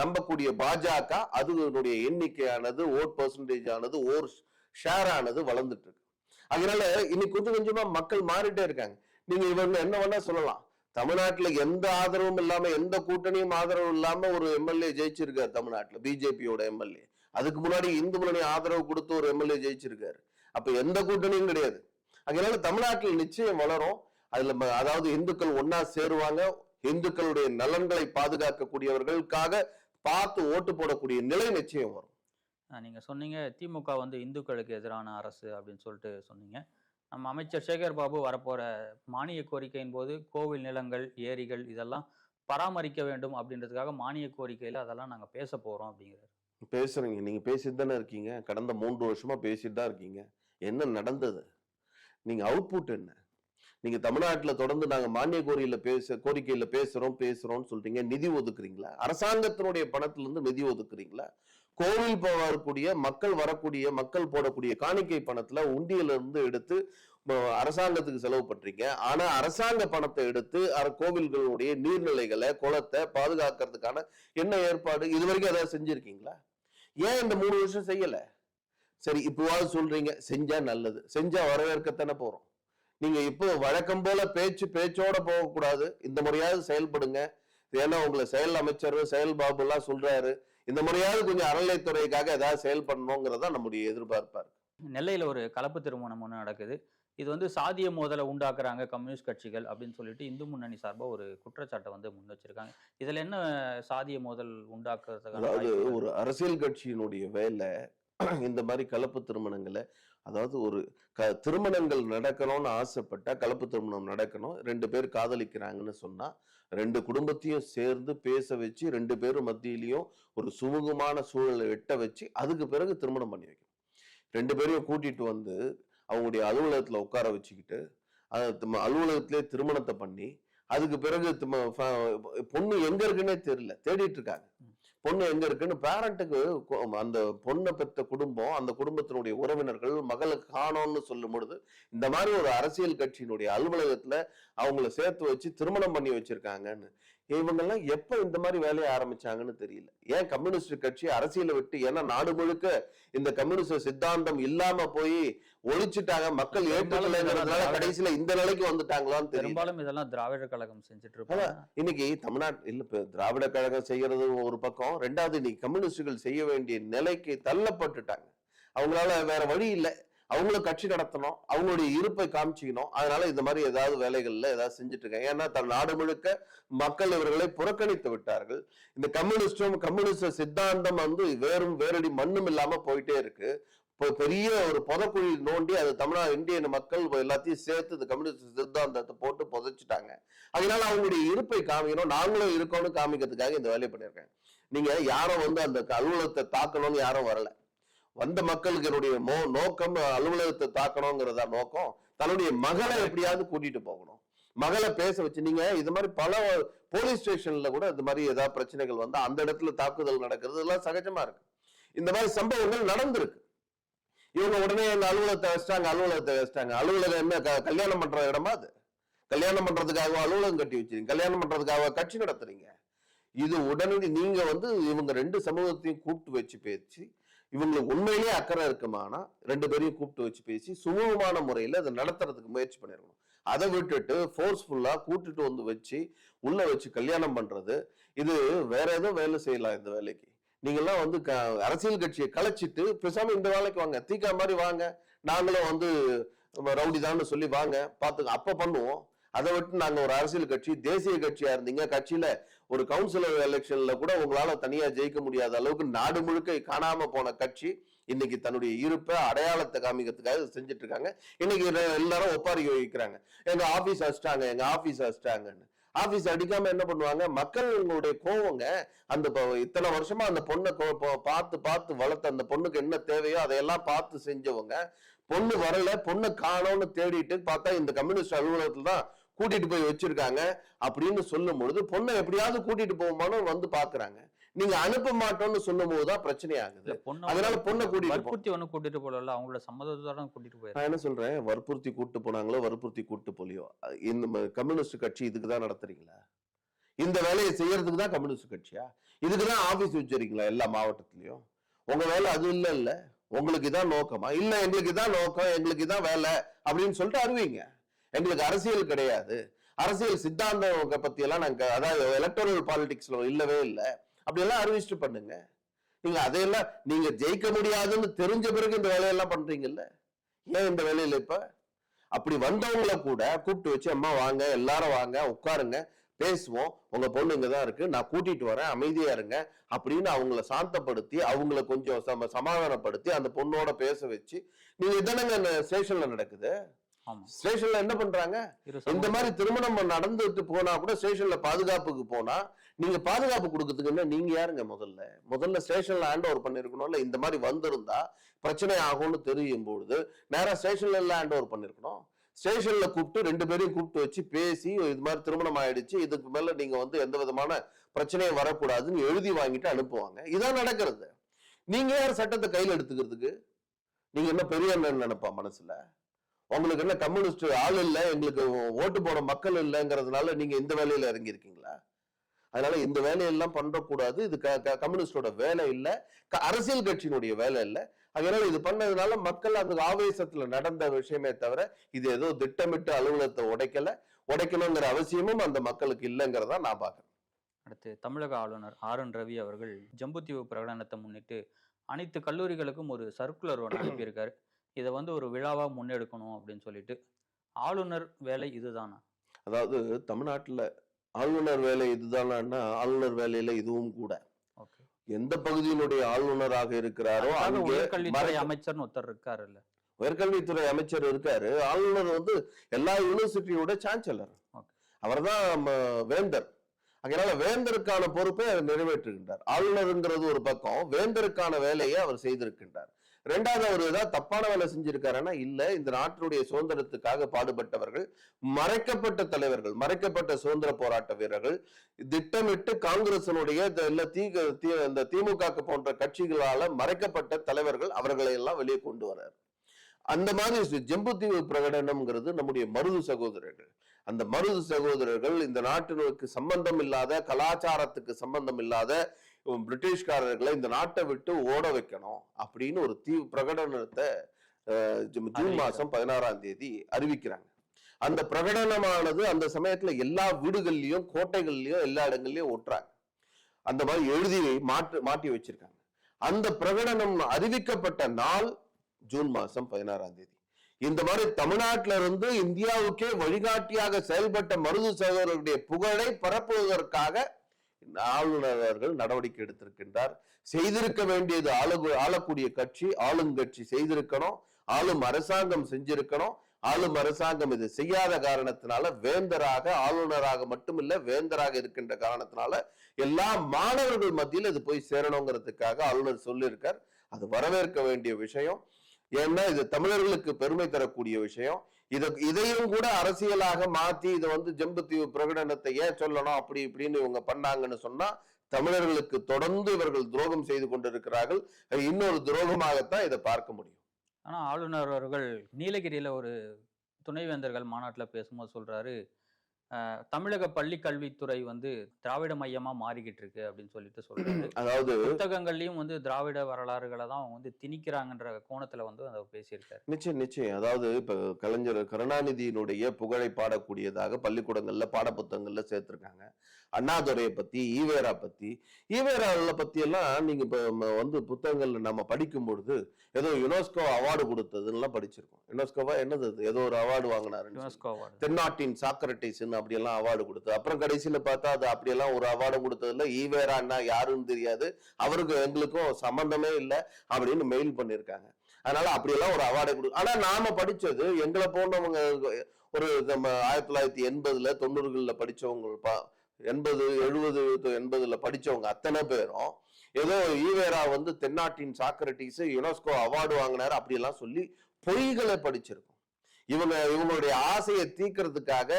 நம்பக்கூடிய பாஜக அதனுடைய எண்ணிக்கையானது ஓட் பெர்சன்டேஜ் ஆனது ஓர் ஷேர் ஆனது வளர்ந்துட்டு இருக்கு. அதனால இன்னைக்கு கொஞ்சம் கொஞ்சமா மக்கள் மாறிட்டே இருக்காங்க. நீங்க இவங்க என்ன வேணா சொல்லலாம், தமிழ்நாட்டுல எந்த ஆதரவும் இல்லாம எந்த கூட்டணியும் ஆதரவு இல்லாம ஒரு எம்எல்ஏ ஜெயிச்சிருக்காரு தமிழ்நாட்டுல, பிஜேபியோட எம்எல்ஏ. அதுக்கு முன்னாடி இந்து முன்னணி ஆதரவு கொடுத்து ஒரு எம்எல்ஏ ஜெயிச்சிருக்காரு. அப்ப எந்த கூட்டணியும் கிடையாது. அதனால தமிழ்நாட்டில் நிச்சயம் வளரும். அதுல அதாவது இந்துக்கள் ஒன்னா சேருவாங்க, இந்துக்களுடைய நலன்களை பாதுகாக்கக்கூடியவர்களுக்காக பார்த்து ஓட்டு போடக்கூடிய நிலை நிச்சயம் வரும். நீங்க சொன்னீங்க திமுக வந்து இந்துக்களுக்கு எதிரான அரசு அப்படின்னு சொல்லிட்டு சொன்னீங்க. நம்ம அமைச்சர் சேகர் பாபு வரப்போற மானிய கோரிக்கையின் போது கோவில் நிலங்கள், ஏரிகள் இதெல்லாம் பராமரிக்க வேண்டும் அப்படின்றதுக்காக மானிய கோரிக்கையில அதெல்லாம் நாங்க பேச போறோம் அப்படிங்கிறாரு. பேசுறீங்க, நீங்க பேசிட்டு தானே இருக்கீங்க. கடந்த 3 வருஷமா பேசிட்டு தான் இருக்கீங்க. என்ன நடந்தது? நீங்க அவுட்புட் என்ன? நீங்க தமிழ்நாட்டுல தொடர்ந்து நாங்க மானிய கோரிக்கையில பேசுறோம்னு சொல்றீங்க. நிதி ஒதுக்குறீங்களா? அரசாங்கத்தினுடைய பணத்துல இருந்து நிதி ஒதுக்குறீங்களா? கோவில் வரக்கூடிய மக்கள் போடக்கூடிய காணிக்கை பணத்துல உண்டியல இருந்து எடுத்து அரசாங்கத்துக்கு செலவு பண்றீங்க. ஆனா அரசாங்க பணத்தை எடுத்து கோவில்களுடைய நீர்நிலைகளை, குளத்தை பாதுகாக்கிறதுக்கான என்ன ஏற்பாடு இது வரைக்கும் ஏதாவது செஞ்சிருக்கீங்களா? ஏன் இந்த 3 வருஷம் செய்யல? சரி, இப்போவாது சொல்றீங்க செஞ்சா நல்லது, செஞ்சா வரவேற்கத்தானே போறோம். நீங்க இப்போ வழக்கம் போல பேச்சோட போகக்கூடாது, இந்த முறையாவது செயல்படுங்க. ஏன்னா உங்களை செயல் அமைச்சர் செயல் பாபு எல்லாம் சொல்றாரு, இந்த முறையாவது கொஞ்சம் அறநிலைத்துறைக்காக ஏதாவது செயல்படணுங்கிறதா நம்முடைய எதிர்பார்ப்பாரு. நெல்லையில ஒரு கலப்பு திருமணம் ஒன்று நடக்குது. இது வந்து சாதிய மோதலை உண்டாக்குறாங்க கம்யூனிஸ்ட் கட்சிகள் அப்படின்னு சொல்லிட்டு இந்து முன்னணி சார்பா ஒரு குற்றச்சாட்டை வந்து முன் வச்சிருக்காங்க. இதுல என்ன சாதிய மோதல் உண்டாக்குறதுக்கான? அதாவது ஒரு அரசியல் கட்சியினுடைய வேலை இந்த மாதிரி கலப்பு திருமணங்களை, அதாவது ஒரு திருமணங்கள் நடக்கணும்னு ஆசைப்பட்டா கலப்பு திருமணம் நடக்கணும். 2 பேர் காதலிக்கிறாங்கன்னு சொன்னா 2 குடும்பத்தையும் சேர்ந்து பேச வச்சு 2 பேரும் மத்தியிலையும் ஒரு சுமூகமான சூழலை எட்ட வச்சு அதுக்கு பிறகு திருமணம் பண்ணி வைக்கணும். 2 பேரையும் கூட்டிட்டு வந்து அவங்களுடைய அலுவலகத்துல உட்கார வச்சுக்கிட்டு அலுவலகத்திலே திருமணத்தை பண்ணி அதுக்கு பிறகு பொண்ணு எங்க இருக்குன்னே தெரியல, தேடிட்டு இருக்காங்க. பொண்ணு எங்க இருக்குன்னு பேரண்ட்டுக்கு அந்த பொண்ணை பெற்ற குடும்பம், அந்த குடும்பத்தினுடைய உறவினர்கள் மகளை காணோம்னு சொல்லும் பொழுது இந்த மாதிரி ஒரு அரசியல் கட்சியினுடைய அலுவலகத்துல அவங்கள சேர்த்து வச்சு திருமணம் பண்ணி வச்சிருக்காங்கன்னு இவங்கெல்லாம் எப்ப இந்த மாதிரி வேலையை ஆரம்பிச்சாங்கன்னு தெரியல. ஏன் கம்யூனிஸ்ட் கட்சி அரசியலை விட்டு, ஏன்னா நாடு முழுக்க இந்த கம்யூனிஸ்ட் சித்தாந்தம் இல்லாம போய் ஒழிச்சுட்டாங்க, மக்கள் ஏற்றுக்கலைங்கிறதுனால கடைசியில இந்த நிலைக்கு வந்துட்டாங்களான்னு தெரியும். பெரும்பாலும் இதெல்லாம் திராவிட கழகம் செஞ்சுட்டு இருப்பாங்க. இன்னைக்கு தமிழ்நாட்டு இல்ல திராவிட கழகம் செய்யறது ஒரு பக்கம், 2வது இன்னைக்கு கம்யூனிஸ்டுகள் செய்ய வேண்டிய நிலைக்கு தள்ளப்பட்டுட்டாங்க. அவங்களால வேற வழி இல்லை. அவங்களும் கட்சி நடத்தணும், அவங்களுடைய இருப்பை காமிச்சிக்கணும். அதனால இந்த மாதிரி ஏதாவது வேலைகள்ல ஏதாவது செஞ்சுட்டு இருக்காங்க. ஏன்னா தன் நாடு முழுக்க மக்கள் இவர்களை புறக்கணித்து விட்டார்கள். இந்த கம்யூனிஸ்ட் சித்தாந்தம் வந்து வேறடி மண்ணும் இல்லாம போயிட்டே இருக்கு. இப்போ பெரிய ஒரு புதக்குழி நோண்டி அது இந்தியன் மக்கள் எல்லாத்தையும் சேர்த்து இந்த கம்யூனிஸ்ட் சித்தாந்தத்தை போட்டு புதைச்சிட்டாங்க. அதனால அவங்களுடைய இருப்பை காமிக்கணும், நாங்களும் இருக்கோம்னு காமிக்கிறதுக்காக இந்த வேலையை பண்ணியிருக்காங்க. நீங்க யாரும் வந்து அந்த அலுவலகத்தை தாக்கணும்னு யாரும் வரல. வந்த மக்களுக்கு என்னுடைய நோக்கம் அலுவலகத்தை தாக்கணுங்கிறதா நோக்கம். தன்னுடைய மகளை எப்படியாவது கூட்டிட்டு போகணும், மகளை பேச வச்சு. நீங்க இது மாதிரி பல போலீஸ் ஸ்டேஷன்ல கூட இந்த மாதிரி ஏதாவது பிரச்சனைகள் வந்தா அந்த இடத்துல தாக்குதல் நடக்கிறது எல்லாம் சகஜமா இருக்கு. இந்த மாதிரி சம்பவங்கள் நடந்திருக்கு. இவங்க உடனே எங்க அலுவலகத்தை வச்சிட்டாங்க. அலுவலகம் என்ன கல்யாணம் பண்ற இடமா? அது கல்யாணம் பண்றதுக்காக அலுவலகம் கட்டி வச்சிருக்கீங்க, கல்யாணம் பண்றதுக்காக கட்சி நடத்துறீங்க. இது உடனடி நீங்க வந்து இவங்க ரெண்டு சமூகத்தையும் கூப்பிட்டு வச்சு பேசி, இவங்களுக்கு உண்மையிலேயே அக்கறை இருக்குமானா ரெண்டு பேரையும் கூப்பிட்டு வச்சு பேசி சுமூகமான முறையில அதை நடத்துறதுக்கு முயற்சி பண்ணிருக்கணும். அதை விட்டுட்டு ஃபோர்ஸ்ஃபுல்லா கூட்டிட்டு வந்து வச்சு உள்ள வச்சு கல்யாணம் பண்றது, இது வேற ஏதோ வேலை செய்யலாம். இந்த வேலைக்கு நீங்கெல்லாம் வந்து அரசியல் கட்சியை கலைச்சிட்டு பேசாம இந்த வேலைக்கு வாங்க, தீக்கா மாதிரி வாங்க, நாங்களும் வந்து ரவுடிதான்னு சொல்லி வாங்க, பார்த்து அப்ப பண்ணுவோம். அதை விட்டு நாங்க ஒரு அரசியல் கட்சி, தேசிய கட்சியா இருந்தீங்க, கட்சியில ஒரு கவுன்சிலர் எலெக்ஷன்ல கூட உங்களால தனியா ஜெயிக்க முடியாத அளவுக்கு நாடு முழுக்க காணாம போன கட்சி இன்னைக்கு தன்னுடைய இருப்பை அடையாளத்தை காமிக்கிறதுக்காக செஞ்சுட்டு இருக்காங்க. இன்னைக்கு எல்லாரும் ஒப்பாரி வைக்கிறாங்க, எங்க ஆபீஸ் அடிச்சிட்டாங்கன்னு. ஆபீஸ் அடிக்காம என்ன பண்ணுவாங்க? மக்களுடைய கோவங்க. அந்த இத்தனை வருஷமா அந்த பொண்ணை பார்த்து வளர்த்த அந்த பொண்ணுக்கு என்ன தேவையோ அதையெல்லாம் பார்த்து செஞ்சவங்க, பொண்ணு வரல, பொண்ணை காணோம்னு தேடிட்டு பார்த்தா இந்த கம்யூனிஸ்ட் அலுவலகத்துல தான் கூட்டிட்டு போய் வச்சிருக்காங்க அப்படின்னு சொல்லும் பொழுது பொண்ணை எப்படியாவது கூட்டிட்டு போகுமானு வந்து பாக்குறாங்க. நீங்க அனுப்ப மாட்டோம்னு சொல்லும் போதுதான் பிரச்சனை ஆகுது. அதனால பொண்ணை கூட்டிட்டு போல அவங்களோட சம்மதத்தோட கூட்டிட்டு போய். நான் என்ன சொல்றேன், வற்புறுத்தி கூட்டு போனாங்களோ வற்புறுத்தி கூட்டு போலியோ, இந்த கம்யூனிஸ்ட் கட்சி இதுக்குதான் நடத்துறீங்களா? இந்த வேலையை செய்யறதுக்கு தான் கம்யூனிஸ்ட் கட்சியா? இதுக்குதான் ஆபீஸ் வச்சிருக்கீங்களா எல்லா மாவட்டத்திலயும்? உங்க வேலை அது இல்ல. உங்களுக்கு இதான் நோக்கமா? இல்ல எங்களுக்கு இதான் நோக்கம், எங்களுக்கு இதான் வேலை அப்படின்னு சொல்லிட்டு அறிவிங்க. எங்களுக்கு அரசியல் கிடையாது, அரசியல் சித்தாந்தம் பத்தி எல்லாம் நாங்க, அதாவது எலக்டோரல் பாலிடிக்ஸ்ல இல்லவே இல்லை, அப்படியெல்லாம் அறிவிச்சுட்டு பண்ணுங்க. நீங்க அதையெல்லாம் நீங்க ஜெயிக்க முடியாதுன்னு தெரிஞ்ச பிறகு இந்த வேலையெல்லாம் பண்றீங்கல்ல, ஏன் இந்த வேலையில இப்ப? அப்படி வந்தவங்களை கூட கூப்பிட்டு வச்சு, அம்மா வாங்க, எல்லாரும் வாங்க, உட்காருங்க, பேசுவோம், உங்க பொண்ணு இங்கதான் இருக்கு, நான் கூட்டிட்டு வரேன், அமைதியா இருங்க அப்படின்னு அவங்கள சாந்தப்படுத்தி, அவங்கள கொஞ்சம் சமாதானப்படுத்தி அந்த பொண்ணோட பேச வச்சு, நீங்க இதனங்க ஸ்டேஷன்ல நடக்குது. ஸ்டேஷன்ல என்ன பண்றாங்க? இந்த மாதிரி திருமணம் நடந்துட்டு போனா கூட ஸ்டேஷன்ல பாதுகாப்புக்கு போனா, நீங்க பாதுகாப்பு கொடுக்கறதுக்கு நீங்க யாருங்க? முதல்ல ஸ்டேஷன்ல ஹேண்ட் ஓவர் பண்ணிருக்கணும்ல. இந்த மாதிரி வந்திருந்தா பிரச்சனை ஆகும்னு தெரியும் பொழுது நேரா ஸ்டேஷன்ல எல்லாம் ஹேண்ட் ஓவர் பண்ணிருக்கணும். ஸ்டேஷன்ல கூப்பிட்டு ரெண்டு பேரையும் கூப்பிட்டு வச்சு பேசி, இது மாதிரி திருமணம் ஆயிடுச்சு, இதுக்கு மேல நீங்க வந்து எந்த விதமான பிரச்சனையும் வரக்கூடாதுன்னு எழுதி வாங்கிட்டு அனுப்புவாங்க. இதான் நடக்கிறது. நீங்க யார் சட்டத்தை கையில எடுத்துக்கிறதுக்கு? நீங்க என்ன பெரிய நினைப்பா மனசுல? உங்களுக்கு என்ன கம்யூனிஸ்ட் ஆள் இல்ல, எங்களுக்கு ஓட்டு போட மக்கள் இல்லைங்கிறதுனால நீங்க இந்த வேலையில இறங்கி இருக்கீங்களா? அதனால இந்த வேலையெல்லாம் பண்ணக்கூடாது. இது கம்யூனிஸ்டோட வேலை இல்ல, அரசியல் கட்சியினுடைய வேலை இல்ல. அதனால இது பண்ணதுனால மக்கள் அந்த ஆவேசத்துல நடந்த விஷயமே தவிர இது ஏதோ திட்டமிட்டு அலுவலகத்தை உடைக்கணுங்கிற அவசியமும் அந்த மக்களுக்கு இல்லைங்கிறதா நான் பாக்குறேன். அடுத்து தமிழக ஆளுநர் ஆர்.என். ரவி அவர்கள் ஜம்புத்தீவு பிரகடனத்தை முன்னிட்டு அனைத்து கல்லூரிகளுக்கும் ஒரு சர்க்குலர் ஒன்று அனுப்பியிருக்காரு. இதை வந்து ஒரு விழாவா முன்னெடுக்கணும் அப்படின்னு சொல்லிட்டு. ஆளுநர் வேலை இதுதானா? அதாவது தமிழ்நாட்டுல ஆளுநர் வேலை இதுதானா? ஆளுநர் வேலையில இதுவும் கூட. எந்த பகுதியினுடைய ஆளுநராக இருக்கிறாரோ அங்கே உயர்கல்வித்துறை அமைச்சர்னு ஒருத்தர் இருக்காரு இல்ல, உயர்கல்வித்துறை அமைச்சர் இருக்காரு. ஆளுநர் வந்து எல்லா யூனிவர்சிட்டியோட சான்சலர், அவர்தான் வேந்தர். அதனால வேந்தருக்கான பொறுப்பை அவர் நிறைவேற்றுகின்றார். ஆளுநருங்கிறது ஒரு பக்கம், வேந்தருக்கான வேலையை அவர் செய்திருக்கின்றார். ரெண்டாவது, அவர் ஏதாவது தப்பான வேலை செஞ்சிருக்காருன்னா இல்ல. இந்த நாட்டினுடைய சுதந்திரத்துக்காக பாடுபட்டவர்கள், மறைக்கப்பட்ட தலைவர்கள், மறைக்கப்பட்ட சுதந்திர போராட்ட வீரர்கள், திட்டமிட்டு காங்கிரசனுடைய இந்த திமுக போன்ற கட்சிகளால மறைக்கப்பட்ட தலைவர்கள், அவர்களை எல்லாம் வெளியே கொண்டு வர்றார். அந்த மாதிரி ஜம்புத்தீவு பிரகடனம்ங்கிறது நம்முடைய மருது சகோதரர்கள். அந்த மருது சகோதரர்கள் இந்த நாட்டிற்கு சம்பந்தம் இல்லாத, கலாச்சாரத்துக்கு சம்பந்தம் இல்லாத பிரிட்டிஷ்காரர்களை இந்த நாட்டை விட்டு ஓட வைக்கணும் அப்படின்னு ஒரு பிரகடனத்தை ஜூன் மாசம் 16ஆம் தேதி அறிவிக்கிறாங்க. அந்த பிரகடனமானது அந்த சமயத்துல எல்லா வீடுகள்லயும், கோட்டைகள்லயும், எல்லா இடங்கள்லயும் ஒட்டுறாங்க. அந்த மாதிரி எழுதி மாட்டி வச்சிருக்காங்க. அந்த பிரகடனம் அறிவிக்கப்பட்ட நாள் ஜூன் மாசம் 16ஆம் தேதி. இந்த மாதிரி தமிழ்நாட்டில இருந்து இந்தியாவுக்கே வழிகாட்டியாக செயல்பட்ட மருது சகோதரர்களுடைய புகழை பரப்புவதற்காக ஆளுநர் அவர்கள் நடவடிக்கை எடுத்திருக்கின்றார். செய்திருக்க வேண்டியது ஆளக்கூடிய கட்சி, ஆளுங்கட்சி செய்திருக்கணும், ஆளும் அரசாங்கம் செஞ்சிருக்கணும். ஆளும் அரசாங்கம் இது செய்யாத காரணத்தினால வேந்தராக, ஆளுநராக மட்டுமில்ல வேந்தராக இருக்கின்ற காரணத்தினால எல்லா மாணவர்கள் மத்தியில் இது போய் சேரணுங்கிறதுக்காக ஆளுநர் சொல்லியிருக்கார். அது வரவேற்க வேண்டிய விஷயம். ஏன்னா இது தமிழர்களுக்கு பெருமை தரக்கூடிய விஷயம். இதையும் கூட அரசியலாக மாத்தி இதை ஜம்புத்தீவு பிரகடனத்தை ஏன் சொல்லணும் அப்படி இப்படின்னு இவங்க பண்ணாங்கன்னு சொன்னா தமிழர்களுக்கு தொடர்ந்து இவர்கள் துரோகம் செய்து கொண்டிருக்கிறார்கள். இன்னொரு துரோகமாகத்தான் இதை பார்க்க முடியும். ஆனா ஆளுநர் அவர்கள் நீலகிரியில ஒரு துணைவேந்தர்கள் மாநாட்டுல பேசும்போது சொல்றாரு, தமிழக பள்ளி கல்வித்துறை திராவிட மையமா மாறிக்கிட்டு இருக்கு அப்படின்னு சொல்லிட்டு சொல்றாரு. அதாவது புத்தகங்கள்லயும் திராவிட வரலாறுகளை தான் அவங்க திணிக்கிறாங்கன்ற கோணத்துல அதை பேசியிருக்காரு. நிச்சயம். அதாவது இப்ப கலைஞர் கருணாநிதியினுடைய புகழை பாடக்கூடியதாக பள்ளிக்கூடங்கள்ல பாடப்புத்தகங்கள்ல சேர்த்திருக்காங்க. அண்ணாதுரையை பத்தி, ஈவேரா பத்தி, ஈவேரால பத்தி எல்லாம் நீங்க இப்ப புத்தகங்கள்ல நம்ம படிக்கும் பொழுது ஏதோ யுனெஸ்கோ அவார்டு கொடுத்ததுன்னு படிச்சிருக்கோம். யுனெஸ்கோவா என்னது, ஏதோ ஒரு அவார்டு வாங்கினாரு, யுனெஸ்கோ அவார்டு, தென்னாட்டின் சாக்ரட்டிஸ் அப்படி எல்லாம் அவார்டு கொடுத்து, அப்புறம் கடைசியில பார்த்தா அது அப்படியெல்லாம் ஒரு அவார்டு கொடுத்ததுல ஈவேரா அண்ணா யாருன்னு தெரியாது, அவருக்கு எங்களுக்கும் சம்பந்தமே இல்லை அப்படின்னு மெயில் பண்ணிருக்காங்க. அதனால அப்படியெல்லாம் ஒரு அவார்டை கொடு. ஆனா நாம படிச்சது எங்களை போனவங்க ஒரு நம்ம 1980 90களில் படிச்சவங்க 80 70 80ல படிச்சவங்க அத்தனை பேரும் ஏதோ ஈவேரா தென்னாட்டின் சாக்ரட்டிஸ் யுனெஸ்கோ அவார்டு வாங்கினாரு அப்படியெல்லாம் சொல்லி பொய்களை படிச்சிருக்கோம். இவங்களுடைய ஆசையை தீர்க்கறதுக்காக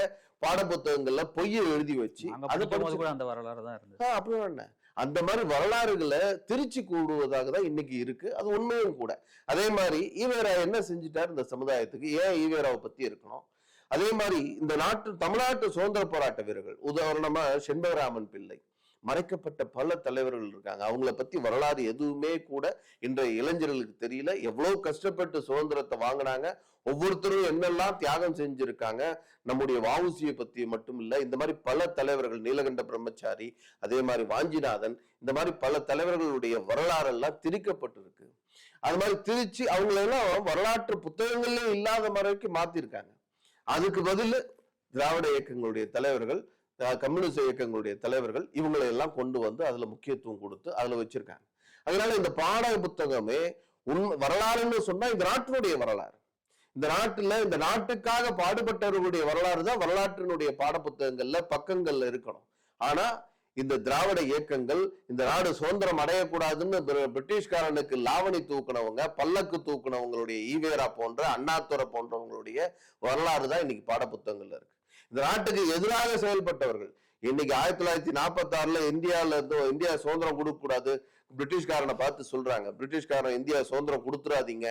பாடப்புத்தகங்கள்ல பொய்யை எழுதி வச்சு அது கூட அந்த வரலாறு தான் இருந்தது. அப்படி என்ன அந்த மாதிரி வரலாறுகளை திருச்சி கூடுவதாக தான் இன்னைக்கு இருக்கு. அது உண்மையும் கூட. அதே மாதிரி ஈவேரா என்ன செஞ்சுட்டாரு இந்த சமுதாயத்துக்கு, ஏன் ஈவேராவை பத்தி இருக்கணும். அதே மாதிரி இந்த தமிழ்நாட்டு சுதந்திர போராட்ட வீரர்கள், உதாரணமா செண்பகராமன் பிள்ளை, மறைக்கப்பட்ட பல தலைவர்கள் இருக்காங்க. அவங்கள பத்தி வரலாறு எதுவுமே கூட இன்றைய இளைஞர்களுக்கு தெரியல. எவ்வளவு கஷ்டப்பட்டு சுதந்திரத்தை வாங்கினாங்க, ஒவ்வொருத்தரும் என்னெல்லாம் தியாகம் செஞ்சிருக்காங்க. நம்முடைய வஉசியை பத்தி மட்டும் இல்ல, இந்த மாதிரி பல தலைவர்கள், நீலகண்ட பிரம்மச்சாரி, அதே மாதிரி வாஞ்சிநாதன், இந்த மாதிரி பல தலைவர்களுடைய வரலாறு எல்லாம் திரிக்கப்பட்டிருக்கு. அது மாதிரி திரிச்சு அவங்களெல்லாம் வரலாற்று புத்தகங்கள்லயே இல்லாத மாதிரிக்கு மாத்திருக்காங்க. அதுக்கு பதில் திராவிட இயக்கங்களுடைய தலைவர்கள், கம்யூனிஸ்ட் இயக்கங்களுடைய தலைவர்கள் இவங்களை எல்லாம் கொண்டு அதுல முக்கியத்துவம் கொடுத்து அதுல வச்சிருக்காங்க. அதனால இந்த பாட புத்தகமே வரலாறுன்னு சொன்னா இந்த நாட்டினுடைய வரலாறு, இந்த நாட்டுல இந்த நாட்டுக்காக பாடுபட்டவர்களுடைய வரலாறு தான் வரலாற்றினுடைய பாட புத்தகங்கள்ல பக்கங்கள்ல இருக்கணும். ஆனா இந்த திராவிட இயக்கங்கள் இந்த நாடு சுதந்திரம் அடையக்கூடாதுன்னு பிரிட்டிஷ்காரனுக்கு லாவணி தூக்குனவங்க, பல்லக்கு தூக்குனவங்களுடைய ஈவேரா போன்ற, அண்ணாதுரை போன்றவங்களுடைய வரலாறு தான் இன்னைக்கு பாட புத்தகங்கள்ல இருக்கு. இந்த நாட்டுக்கு எதிராக செயல்பட்டவர்கள் இன்னைக்கு 1946 இந்தியா சுதந்திரம் கொடுக்க கூடாது, பிரிட்டிஷ்காரனை பார்த்து சொல்றாங்க, பிரிட்டிஷ்காரன் இந்தியா சுதந்திரம் கொடுத்துறாதீங்க,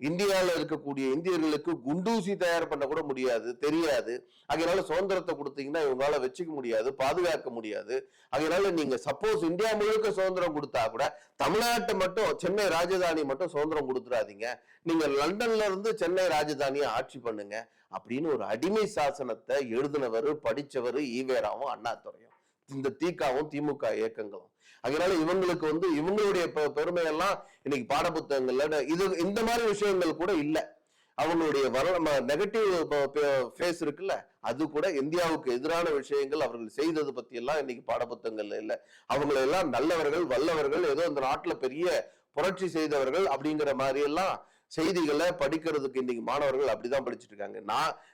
இந்தியாவில் இருக்கக்கூடிய இந்தியர்களுக்கு குண்டூசி தயார் பண்ண கூட முடியாது, தெரியாது, அதனால சுதந்திரத்தை கொடுத்தீங்கன்னா இவங்களால வச்சுக்க முடியாது, பாதுகாக்க முடியாது, அதனால நீங்க சப்போஸ் இந்தியா முழுக்க சுதந்திரம் கொடுத்தா கூட தமிழ்நாட்டை மட்டும், சென்னை ராஜதானி மட்டும் சுதந்திரம் கொடுத்துறாதீங்க, நீங்க லண்டன்ல இருந்து சென்னை ராஜதானியை ஆட்சி பண்ணுங்க அப்படின்னு ஒரு அடிமை சாசனத்தை எழுதினவர், படிச்சவர் ஈவேராவும் அண்ணாதுரையும், இந்த தீக்காவும் திமுக இயக்கங்களும். அதனால இவங்களுக்கு இவங்களுடைய பெருமையெல்லாம் இன்னைக்கு பாடப்புத்தகங்கள்ல இந்த மாதிரி விஷயங்கள் கூட இல்ல. அவங்களுடைய நெகட்டிவ் ஃபேஸ் இருக்குல்ல, அது கூட இந்தியாவுக்கு எதிரான விஷயங்கள் அவர்கள் செய்தது பத்தி எல்லாம் இன்னைக்கு பாடப்புத்தகங்கள்ல இல்ல. அவங்களை எல்லாம் நல்லவர்கள், வல்லவர்கள், ஏதோ இந்த நாட்டுல பெரிய புரட்சி செய்தவர்கள் அப்படிங்கிற மாதிரி எல்லாம் செய்திகளை படிக்கிறதுக்கு இன்னைக்கு மாணவர்கள் அப்படிதான் படிச்சுட்டு இருக்காங்க.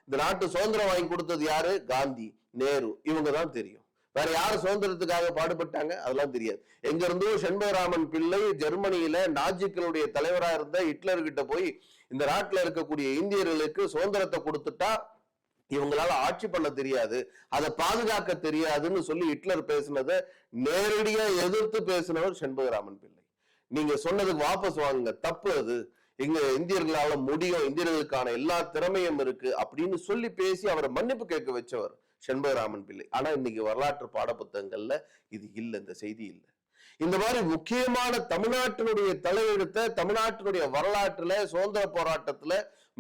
இந்த நாட்டு சுதந்திரம் வாங்கி கொடுத்தது யாரு? காந்தி, நேரு, இவங்க தான் தெரியும். வேற யாரு சுதந்திரத்துக்காக பாடுபட்டாங்க அதெல்லாம் தெரியாது. எங்க இருந்தோ செண்பகராமன் பிள்ளை ஜெர்மனியில நாஜிக்களுடைய தலைவராக இருந்த ஹிட்லர் கிட்ட போய் இந்த நாட்டுல இருக்கக்கூடிய இந்தியர்களுக்கு சுதந்திரத்தை கொடுத்துட்டா இவங்களால ஆட்சி பண்ண தெரியாது, அதை பாதுகாக்க தெரியாதுன்னு சொல்லி ஹிட்லர் பேசினதை நேரடியா எதிர்த்து பேசினவர் செண்பகராமன் பிள்ளை. நீங்க சொன்னதுக்கு வாபஸ் வாங்குங்க, தப்பு அது, இங்க இந்தியர்களால முடியும், இந்தியர்களுக்கான எல்லா திறமையும் இருக்கு அப்படின்னு சொல்லி பேசி அவரை மன்னிப்பு கேட்க வச்சவர் செண்பகராமன் பிள்ளை. ஆனா இன்னைக்கு வரலாற்று பாடப்புத்தகங்கள்ல இது இல்லை, இந்த செய்தி இல்லை. இந்த மாதிரி முக்கியமான தமிழ்நாட்டினுடைய தலையெழுத்தை, தமிழ்நாட்டினுடைய வரலாற்றுல, சுதந்திர போராட்டத்துல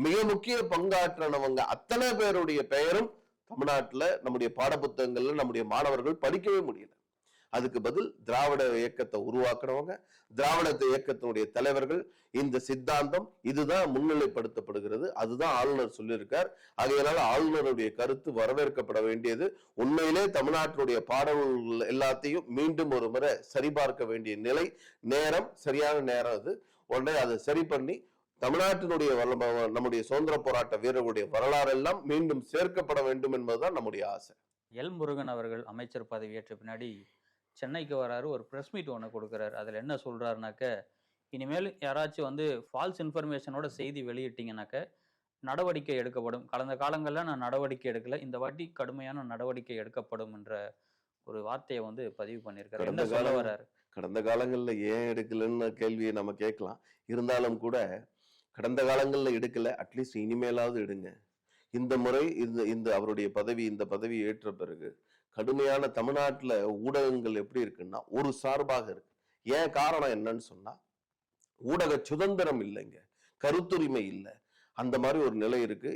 மிக முக்கிய பங்காற்றினவங்க அத்தனை பேருடைய பெயரும் தமிழ்நாட்டுல நம்முடைய பாடப்புத்தகங்கள்ல நம்முடைய மாணவர்கள் படிக்கவே முடியல. அதுக்கு பதில் திராவிட இயக்கத்தை உருவாக்குறவங்க, திராவிட இயக்கத்தினுடைய தலைவர்கள் இந்த சித்தாந்தம் இதுதான் முன்னிலைப்படுத்தப்படுகிறது, அதுதான் ஆளுநர் சொல்லியிருக்கார். அதனால ஆளுநருடைய கருத்து வரவேற்கப்பட வேண்டியது. உண்மையிலே தமிழ்நாட்டினுடைய பாடல்கள் எல்லாத்தையும் மீண்டும் ஒரு முறை சரிபார்க்க வேண்டிய நிலை, நேரம், சரியான நேரம் அது. உடனே அதை சரி பண்ணி தமிழ்நாட்டினுடைய நம்முடைய சுதந்திர போராட்ட வீரர்களுடைய வரலாறு எல்லாம் மீண்டும் சேர்க்கப்பட வேண்டும் என்பதுதான் நம்முடைய ஆசை. எல் முருகன் அவர்கள் அமைச்சர் பதவியேற்ற பின்னாடி சென்னைக்கு வராரு, ஒரு ப்ரெஸ் மீட் ஒன்று கொடுக்குறாரு. அதில் என்ன சொல்றாருனாக்க, இனிமேல் யாராச்சும் வந்து ஃபால்ஸ் இன்ஃபர்மேஷனோட செய்தி வெளியிட்டீங்கன்னாக்க நடவடிக்கை எடுக்கப்படும். கடந்த காலங்களில் நான் நடவடிக்கை எடுக்கல, இந்த வாட்டி கடுமையான நடவடிக்கை எடுக்கப்படும் என்ற ஒரு வார்த்தையை வந்து பதிவு பண்ணியிருக்காரு. என்ன சொல்ல வர்றாரு? கடந்த காலங்கள்ல ஏன் எடுக்கலன்னு கேள்வியை நம்ம கேட்கலாம். இருந்தாலும் கூட கடந்த காலங்கள்ல எடுக்கல, அட்லீஸ்ட் இனிமேலாவது எடுங்க. இந்த முறை இந்த அவருடைய இந்த பதவி ஏற்ற பிறகு கடுமையான தமிழ்நாட்டுல ஊடகங்கள் எப்படி இருக்குன்னா ஒரு சார்பாக இருக்கு. ஏன் காரணம் என்னன்னு சொன்னா ஊடக சுதந்திரம் இல்லைங்க, கருத்துரிமை இல்லை, அந்த மாதிரி ஒரு நிலை இருக்கு.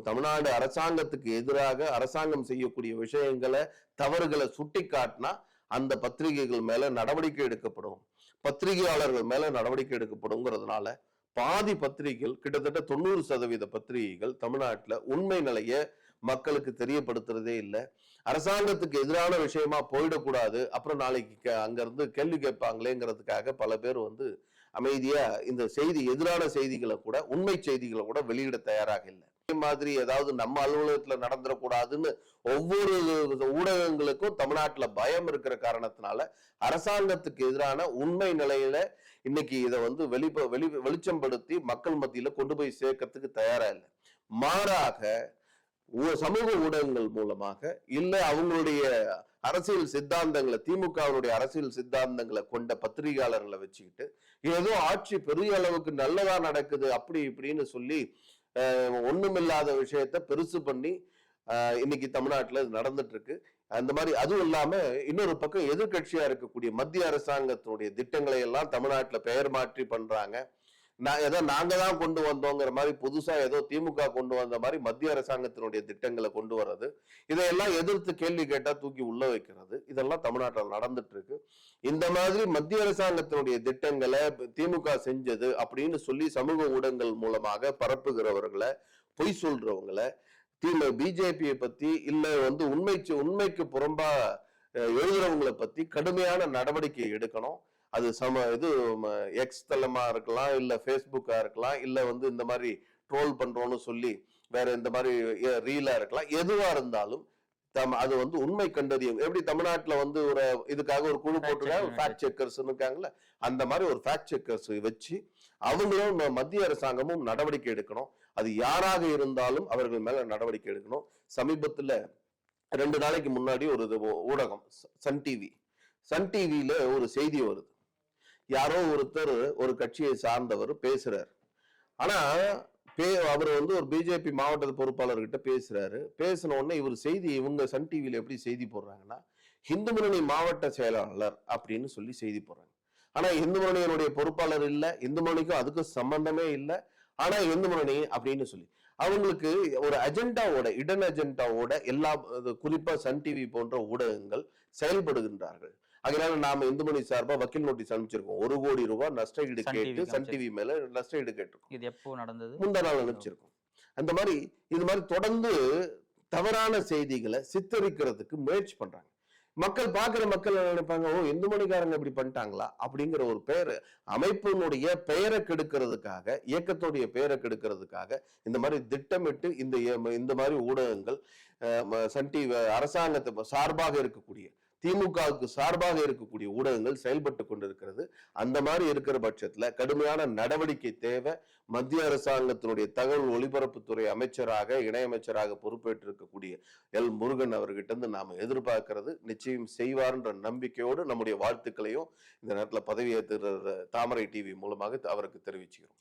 தமிழ்நாடு அரசாங்கத்துக்கு எதிராக அரசாங்கம் செய்யக்கூடிய விஷயங்களை, தவறுகளை சுட்டி காட்டினா அந்த பத்திரிகைகள் மேல நடவடிக்கை எடுக்கப்படும், பத்திரிகையாளர்கள் மேல நடவடிக்கை எடுக்கப்படுங்கிறதுனால பாதி பத்திரிகைகள், கிட்டத்தட்ட 90% பத்திரிகைகள் தமிழ்நாட்டுல உண்மை நிலைய மக்களுக்கு தெரியப்படுத்துறதே இல்லை. அரசாங்கத்துக்கு எதிரான விஷயமா போயிடக்கூடாது, அப்புறம் நாளைக்கு அங்க இருந்து கேள்வி கேட்பாங்களேங்கிறதுக்காக பல பேர் வந்து அமைதியா இந்த எதிரான செய்திகளை கூட, உண்மை செய்திகளை கூட வெளியிட தயாராக இல்லை. இதே மாதிரி ஏதாவது நம்ம அலுவலகத்துல நடந்துடக்கூடாதுன்னு ஒவ்வொரு ஊடகங்களுக்கும் தமிழ்நாட்டுல பயம் இருக்கிற காரணத்தினால அரசாங்கத்துக்கு எதிரான உண்மை நிலையில இன்னைக்கு இதை வந்து வெளிச்சம்படுத்தி மக்கள் மத்தியில கொண்டு போய் சேர்க்கறதுக்கு தயாரா இல்லை. மாறாக சமூக ஊடகங்கள் மூலமாக இல்ல அவங்களுடைய அரசியல் சித்தாந்தங்களை, திமுகவுடைய அரசியல் சித்தாந்தங்களை கொண்ட பத்திரிகையாளர்களை வச்சுக்கிட்டு ஏதோ ஆட்சி பெரிய அளவுக்கு நல்லதா நடக்குது அப்படி இப்படின்னு சொல்லி ஒண்ணுமில்லாத விஷயத்த பெருசு பண்ணி இன்னைக்கு தமிழ்நாட்டுல நடந்துட்டு இருக்கு. அந்த மாதிரி அதுவும் இல்லாம இன்னொரு பக்கம் எதிர்கட்சியா இருக்கக்கூடிய மத்திய அரசாங்கத்தினுடைய திட்டங்களை எல்லாம் தமிழ்நாட்டுல பெயர் மாற்றி பண்றாங்க. ஏதோ நாங்க தான் கொண்டு வந்தோங்கிற மாதிரி புதுசா ஏதோ திமுக கொண்டு வந்த மாதிரி மத்திய அரசாங்கத்தினுடைய திட்டங்களை கொண்டு வர்றது, இதையெல்லாம் எதிர்த்து கேள்வி கேட்டா தூக்கி உள்ள வைக்கிறது, இதெல்லாம் தமிழ்நாட்டில் நடந்துட்டு இருக்கு. இந்த மாதிரி மத்திய அரசாங்கத்தினுடைய திட்டங்களை திமுக செஞ்சது அப்படின்னு சொல்லி சமூக ஊடகங்கள் மூலமாக பரப்புகிறவர்களை, பொய் சொல்றவங்களை, பிஜேபியை பத்தி இல்ல வந்து உண்மைக்கு புறம்பா எழுதுறவங்களை பத்தி கடுமையான நடவடிக்கை எடுக்கணும். அது இது எக்ஸ் தளமா இருக்கலாம், இல்ல ஃபேஸ்புக்கா இருக்கலாம், இல்ல வந்து இந்த மாதிரி ட்ரோல் பண்றோம்னு சொல்லி வேற இந்த மாதிரி ரீலா இருக்கலாம், எதுவா இருந்தாலும் அது வந்து உண்மை கண்டறியும். எப்படி தமிழ்நாட்டுல வந்து ஒரு இதுக்காக ஒரு குழு போட்டுருக்காங்க, ஃபேக்ட் செக்கர்ஸ் இருக்காங்கல்ல, அந்த மாதிரி ஒரு ஃபேக்ட் செக்கர்ஸ் வச்சு அவங்களும் மத்திய அரசாங்கமும் நடவடிக்கை எடுக்கணும். அது யாராக இருந்தாலும் அவர்கள் மேல நடவடிக்கை எடுக்கணும். சமீபத்துல 2 நாளைக்கு முன்னாடி ஒரு ஊடகம் சன் டிவியில ஒரு செய்தி வருது. யாரோ ஒருத்தர் ஒரு கட்சியை சார்ந்தவர் பேசுறாரு. ஆனா அவர் வந்து ஒரு பிஜேபி மாவட்ட பொறுப்பாளர்கிட்ட பேசுறாரு. பேசின உடனே இவங்க சன் டிவியில எப்படி செய்தி போடுறாங்கன்னா, இந்து முன்னணி மாவட்ட செயலாளர் அப்படின்னு சொல்லி செய்தி போடுறாங்க. ஆனா இந்து முன்னணியினுடைய பொறுப்பாளர் இல்ல, இந்து முன்னணிக்கும் அதுக்கும் சம்பந்தமே இல்லை. ஆனா இந்து முன்னணி அப்படின்னு சொல்லி அவங்களுக்கு ஒரு அஜெண்டாவோட, இடன் அஜெண்டாவோட எல்லா குறிப்பா சன் டிவி போன்ற ஊடகங்கள் செயல்படுகின்றார்கள். அதனால நாம இந்து மணி சார்பா வக்கீல் நோட்டீஸ் அனுப்பிச்சிருக்கோம். 1 கோடி ரூபாய் நஷ்ட ஈடு கேட்டு சன் டிவி மேல நஷ்ட ஈடு கேட்டிருக்கோம். இது எப்போ நடந்தது? முந்தா நாள் அனுப்பிச்சிருக்கோம். அந்த மாதிரி இது மாதிரி தொடர்ந்து தவறான செய்திகளை சித்தரிக்கிறதுக்கு முயற்சி பண்றாங்க. மக்கள் நினைப்பாங்க, ஓ இந்து மணிக்காரங்க இப்படி பண்ணிட்டாங்களா அப்படிங்கிற ஒரு அமைப்பினுடைய பெயரை கெடுக்கிறதுக்காக, இயக்கத்துடைய பெயரை கெடுக்கிறதுக்காக இந்த மாதிரி திட்டமிட்டு இந்த மாதிரி ஊடகங்கள் சன் டிவி அரசாங்கத்தை சார்பாக இருக்கக்கூடிய, திமுகவுக்கு சார்பாக இருக்கக்கூடிய ஊடகங்கள் செயல்பட்டு கொண்டிருக்கிறது. அந்த மாதிரி இருக்கிற பட்சத்துல கடுமையான நடவடிக்கை தேவை. மத்திய அரசாங்கத்தினுடைய தகவல் ஒலிபரப்புத்துறை அமைச்சராக, இணையமைச்சராக பொறுப்பேற்று இருக்கக்கூடிய எல் முருகன் அவர்கிட்ட இருந்து நாம எதிர்பார்க்கிறது நிச்சயம் செய்வார்ன்ற நம்பிக்கையோடு நம்முடைய வாழ்த்துக்களையும் இந்த நேரத்துல பதவியேற்ற தாமரை டிவி மூலமாக அவருக்கு தெரிவிச்சுக்கிறோம்.